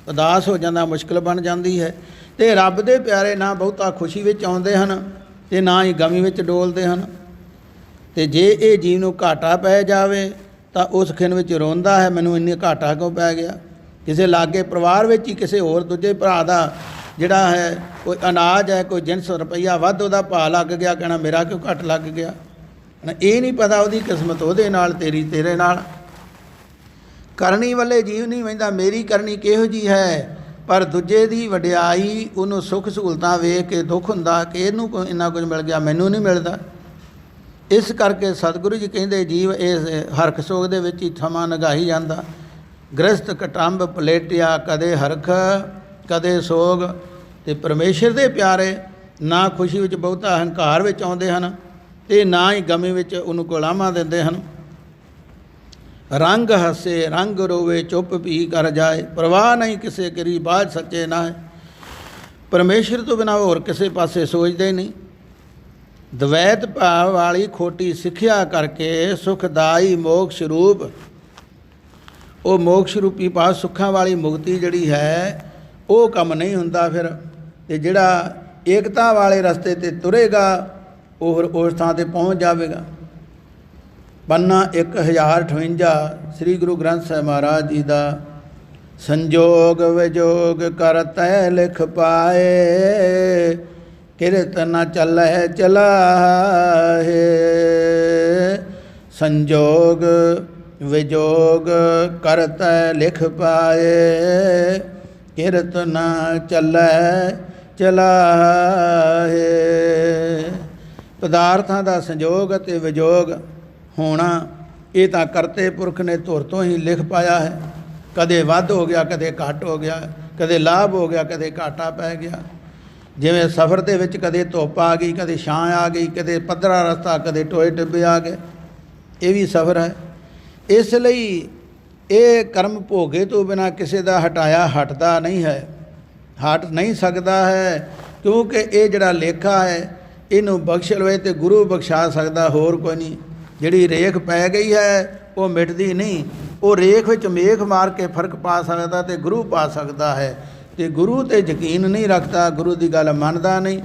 ਉਦਾਸ ਹੋ ਜਾਂਦਾ, ਮੁਸ਼ਕਿਲ ਬਣ ਜਾਂਦੀ ਹੈ। ਅਤੇ ਰੱਬ ਦੇ ਪਿਆਰੇ ਨਾ ਬਹੁਤਾ ਖੁਸ਼ੀ ਵਿੱਚ ਆਉਂਦੇ ਹਨ ਅਤੇ ਨਾ ਹੀ ਗਮੀ ਵਿੱਚ ਡੋਲਦੇ ਹਨ। ਅਤੇ ਜੇ ਇਹ ਜੀਵ ਨੂੰ ਘਾਟਾ ਪੈ ਜਾਵੇ ਤਾਂ ਉਸ ਖਿਣ ਵਿੱਚ ਰੋਂਦਾ ਹੈ, ਮੈਨੂੰ ਇੰਨੀ ਘਾਟਾ ਕਿਉਂ ਪੈ ਗਿਆ। ਕਿਸੇ ਲਾਗੇ ਪਰਿਵਾਰ ਵਿੱਚ ਹੀ ਕਿਸੇ ਹੋਰ ਦੂਜੇ ਭਰਾ ਦਾ ਜਿਹੜਾ ਹੈ ਕੋਈ ਅਨਾਜ ਹੈ, ਕੋਈ ਜਿੰਸ ਰੁਪਈਆ ਵੱਧ ਉਹਦਾ ਭਾਅ ਲੱਗ ਗਿਆ, ਕਹਿਣਾ ਮੇਰਾ ਕਿਉਂ ਘੱਟ ਲੱਗ ਗਿਆ। ਇਹ ਨਹੀਂ ਪਤਾ ਉਹਦੀ ਕਿਸਮਤ ਉਹਦੇ ਨਾਲ, ਤੇਰੀ ਤੇਰੇ ਨਾਲ। ਕਰਨੀ ਵੱਲੇ ਜੀਵ ਨਹੀਂ ਵਹਿੰਦਾ ਮੇਰੀ ਕਰਨੀ ਕਿਹੋ ਜਿਹੀ ਹੈ, ਪਰ ਦੂਜੇ ਦੀ ਵਡਿਆਈ, ਉਹਨੂੰ ਸੁੱਖ ਸਹੂਲਤਾਂ ਵੇਖ ਕੇ ਦੁੱਖ ਹੁੰਦਾ ਕਿ ਇਹਨੂੰ ਇੰਨਾ ਕੁਝ ਮਿਲ ਗਿਆ, ਮੈਨੂੰ ਨਹੀਂ ਮਿਲਦਾ। ਇਸ ਕਰਕੇ ਸਤਿਗੁਰੂ ਜੀ ਕਹਿੰਦੇ ਜੀਵ ਇਸ ਹਰਖ ਸੋਗ ਦੇ ਵਿੱਚ ਹੀ ਸਮਾਂ ਲੰਘਾਈ ਜਾਂਦਾ। ਗ੍ਰਸਤ ਕਟੰਬ ਪਲੇਟਿਆ, ਕਦੇ ਹਰਖ ਕਦੇ ਸੋਗ। ਅਤੇ ਪਰਮੇਸ਼ਰ ਦੇ ਪਿਆਰੇ ਨਾ ਖੁਸ਼ੀ ਵਿੱਚ ਬਹੁਤਾ ਹੰਕਾਰ ਵਿੱਚ ਆਉਂਦੇ ਹਨ ਅਤੇ ਨਾ ਹੀ ਗਮੀ ਵਿੱਚ ਉਹਨੂੰ ਗੁਲਾਮਾਂ ਦਿੰਦੇ ਹਨ। ਰੰਗ ਹੱਸੇ ਰੰਗ ਰੋਵੇ, ਚੁੱਪ ਪੀ ਕਰ ਜਾਏ, ਪਰਵਾਹ ਨਹੀਂ ਕਿਸੇ ਕਰੀ, ਬਾਝ ਸੱਚੇ ਨਾ ਹੈ। ਪਰਮੇਸ਼ਰ ਤੋਂ ਬਿਨਾਂ ਹੋਰ ਕਿਸੇ ਪਾਸੇ ਸੋਚਦੇ ਹੀ ਨਹੀਂ। ਦਵੈਤ ਭਾਵ ਵਾਲੀ ਖੋਟੀ ਸਿੱਖਿਆ ਕਰਕੇ ਸੁਖਦਾਈ ਮੋਕਸ਼ ਰੂਪ, ਉਹ ਮੋਕਸ਼ ਰੂਪੀ ਭਾਵ ਸੁੱਖਾਂ ਵਾਲੀ ਮੁਕਤੀ ਜਿਹੜੀ ਹੈ ਉਹ ਕੰਮ ਨਹੀਂ ਹੁੰਦਾ ਫਿਰ। ਅਤੇ ਜਿਹੜਾ ਏਕਤਾ ਵਾਲੇ ਰਸਤੇ 'ਤੇ ਤੁਰੇਗਾ ਉਹ ਉਸ ਥਾਂ 'ਤੇ ਪਹੁੰਚ ਜਾਵੇਗਾ। ਪੰਨਾ 1058 ਸ੍ਰੀ ਗੁਰੂ ਗ੍ਰੰਥ ਸਾਹਿਬ ਮਹਾਰਾਜ ਜੀ ਦਾ। ਸੰਜੋਗ ਵਿਜੋਗ ਕਰਤੈ ਲਿਖ ਪਾਏ, ਕਿਰਤ ਨ ਚੱਲੈ ਚਲਾਹੇ। ਸੰਜੋਗ ਵਿਜੋਗ ਕਰਤੈ ਲਿਖ ਪਾਏ, ਕਿਰਤ ਨ ਚੱਲੈ ਚਲਾਹੇ। ਪਦਾਰਥਾਂ ਦਾ ਸੰਜੋਗ ਅਤੇ ਵਿਜੋਗ ਹੋਣਾ ਇਹ ਤਾਂ ਕਰਤੇ ਪੁਰਖ ਨੇ ਧੁਰ ਤੋਂ ਹੀ ਲਿਖ ਪਾਇਆ ਹੈ। ਕਦੇ ਵੱਧ ਹੋ ਗਿਆ, ਕਦੇ ਘੱਟ ਹੋ ਗਿਆ, ਕਦੇ ਲਾਭ ਹੋ ਗਿਆ, ਕਦੇ ਘਾਟਾ ਪੈ ਗਿਆ। ਜਿਵੇਂ ਸਫ਼ਰ ਦੇ ਵਿੱਚ ਕਦੇ ਧੁੱਪ ਆ ਗਈ, ਕਦੇ ਛਾਂ ਆ ਗਈ, ਕਦੇ ਪੱਧਰਾ ਰਸਤਾ, ਕਦੇ ਟੋਏ ਟਿੱਬੇ ਆ ਗਏ, ਇਹ ਵੀ ਸਫ਼ਰ ਹੈ। ਇਸ ਲਈ ਇਹ ਕਰਮ ਭੋਗੇ ਤੋਂ ਬਿਨਾਂ ਕਿਸੇ ਦਾ ਹਟਾਇਆ ਹਟਦਾ ਨਹੀਂ ਹੈ, ਹਟ ਨਹੀਂ ਸਕਦਾ ਹੈ, ਕਿਉਂਕਿ ਇਹ ਜਿਹੜਾ ਲੇਖਾ ਹੈ ਇਹਨੂੰ ਬਖਸ਼ ਲਵੇ ਅਤੇ ਗੁਰੂ ਬਖਸ਼ਾ ਸਕਦਾ, ਹੋਰ ਕੋਈ ਨਹੀਂ। ਜਿਹੜੀ ਰੇਖ ਪੈ ਗਈ ਹੈ ਉਹ ਮਿਟਦੀ ਨਹੀਂ, ਉਹ ਰੇਖ ਵਿੱਚ ਮੇਖ ਮਾਰ ਕੇ ਫਰਕ ਪਾ ਸਕਦਾ ਅਤੇ ਗੁਰੂ ਪਾ ਸਕਦਾ ਹੈ। ਅਤੇ ਗੁਰੂ 'ਤੇ ਯਕੀਨ ਨਹੀਂ ਰੱਖਦਾ, ਗੁਰੂ ਦੀ ਗੱਲ ਮੰਨਦਾ ਨਹੀਂ,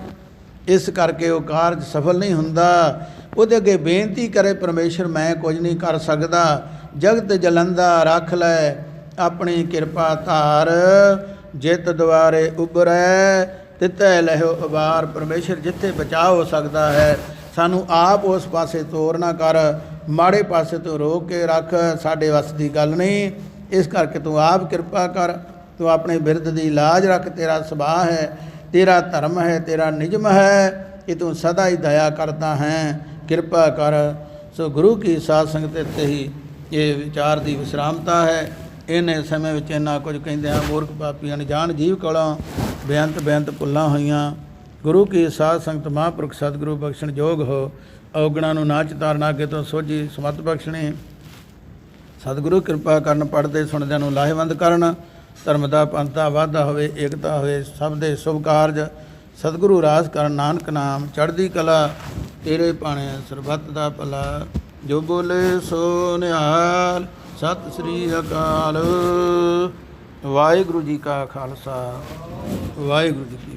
ਇਸ ਕਰਕੇ ਉਹ ਕਾਰਜ ਸਫਲ ਨਹੀਂ ਹੁੰਦਾ। ਉਹਦੇ ਅੱਗੇ ਬੇਨਤੀ ਕਰੇ ਪਰਮੇਸ਼ਰ ਮੈਂ ਕੁਝ ਨਹੀਂ ਕਰ ਸਕਦਾ, ਜਗਤ ਜਲੰਦਾ ਰੱਖ ਲੈ ਆਪਣੀ ਕਿਰਪਾ ਧਾਰ, ਜਿਤ ਦੁਆਰੇ ਉਭਰੈ ਤਿੱਤੈ ਲਹਿਓ ਉਬਾਰ। ਪਰਮੇਸ਼ਰ ਜਿੱਥੇ ਬਚਾਅ ਹੋ ਸਕਦਾ ਹੈ ਸਾਨੂੰ ਆਪ ਉਸ ਪਾਸੇ ਤੋਰ ਨਾ ਕਰ, ਮਾੜੇ ਪਾਸੇ ਤੋਂ ਰੋਕ ਕੇ ਰੱਖ, ਸਾਡੇ ਵੱਸ ਦੀ ਗੱਲ ਨਹੀਂ। ਇਸ ਕਰਕੇ ਤੂੰ ਆਪ ਕਿਰਪਾ ਕਰ, ਤੂੰ ਆਪਣੇ ਬਿਰਧ ਦੀ ਲਾਜ ਰੱਖ, ਤੇਰਾ ਸੁਭਾਅ ਹੈ, ਤੇਰਾ ਧਰਮ ਹੈ, ਤੇਰਾ ਨਿਯਮ ਹੈ ਕਿ ਤੂੰ ਸਦਾ ਹੀ ਦਇਆ ਕਰਦਾ ਹੈ, ਕਿਰਪਾ ਕਰ। ਸੋ ਗੁਰੂ ਕੀ ਸਾਧ ਸੰਗਤ ਤੇ ਹੀ ਇਹ ਵਿਚਾਰ ਦੀ ਵਿਸ਼ਰਾਮਤਾ ਹੈ। ਇਹਨੇ ਸਮੇਂ ਵਿੱਚ ਇੰਨਾ ਕੁਝ ਕਹਿੰਦੇ ਹਾਂ, ਮੂਰਖ ਪਾਪੀ ਅਣਜਾਣ ਜੀਵ ਕੋਲੋਂ ਬੇਅੰਤ ਭੁੱਲਾਂ ਹੋਈਆਂ। ਗੁਰੂ ਕੀ ਸਾਧ ਸੰਗਤ ਮਹਾਂਪੁਰਖ ਸਤਿਗੁਰੂ ਬਖਸ਼ਣ ਯੋਗ ਹੋ, ਔਗਣਾਂ ਨੂੰ ਨਾ ਚਿਤਾਰਨਾ, ਅੱਗੇ ਤੋਂ ਸੋਝੀ ਸਮੱਤ ਬਖਸ਼ਣੀ। ਸਤਿਗੁਰੂ ਕਿਰਪਾ ਕਰਨ, ਪੜ੍ਹਦੇ ਸੁਣਦਿਆਂ ਨੂੰ ਲਾਹੇਵੰਦ ਕਰਨ, ਧਰਮ ਦਾ ਪੰਥ ਦਾ ਵਾਧਾ ਹੋਵੇ, ਏਕਤਾ ਹੋਵੇ, ਸਭ ਦੇ ਸ਼ੁਭ ਕਾਰਜ ਸਤਿਗੁਰੂ ਰਾਸ ਕਰਨ। ਨਾਨਕ ਨਾਮ ਚੜ੍ਹਦੀ ਕਲਾ, ਤੇਰੇ ਭਾਣੇ ਸਰਬੱਤ ਦਾ ਭਲਾ। ਜੋ ਬੋਲੇ ਸੋ ਨਿਹਾਲ। ਸਤਿ ਸ੍ਰੀ ਅਕਾਲ। ਵਾਹਿਗੁਰੂ ਜੀ ਕਾ ਖਾਲਸਾ, ਵਾਹਿਗੁਰੂ ਜੀ ਕੀ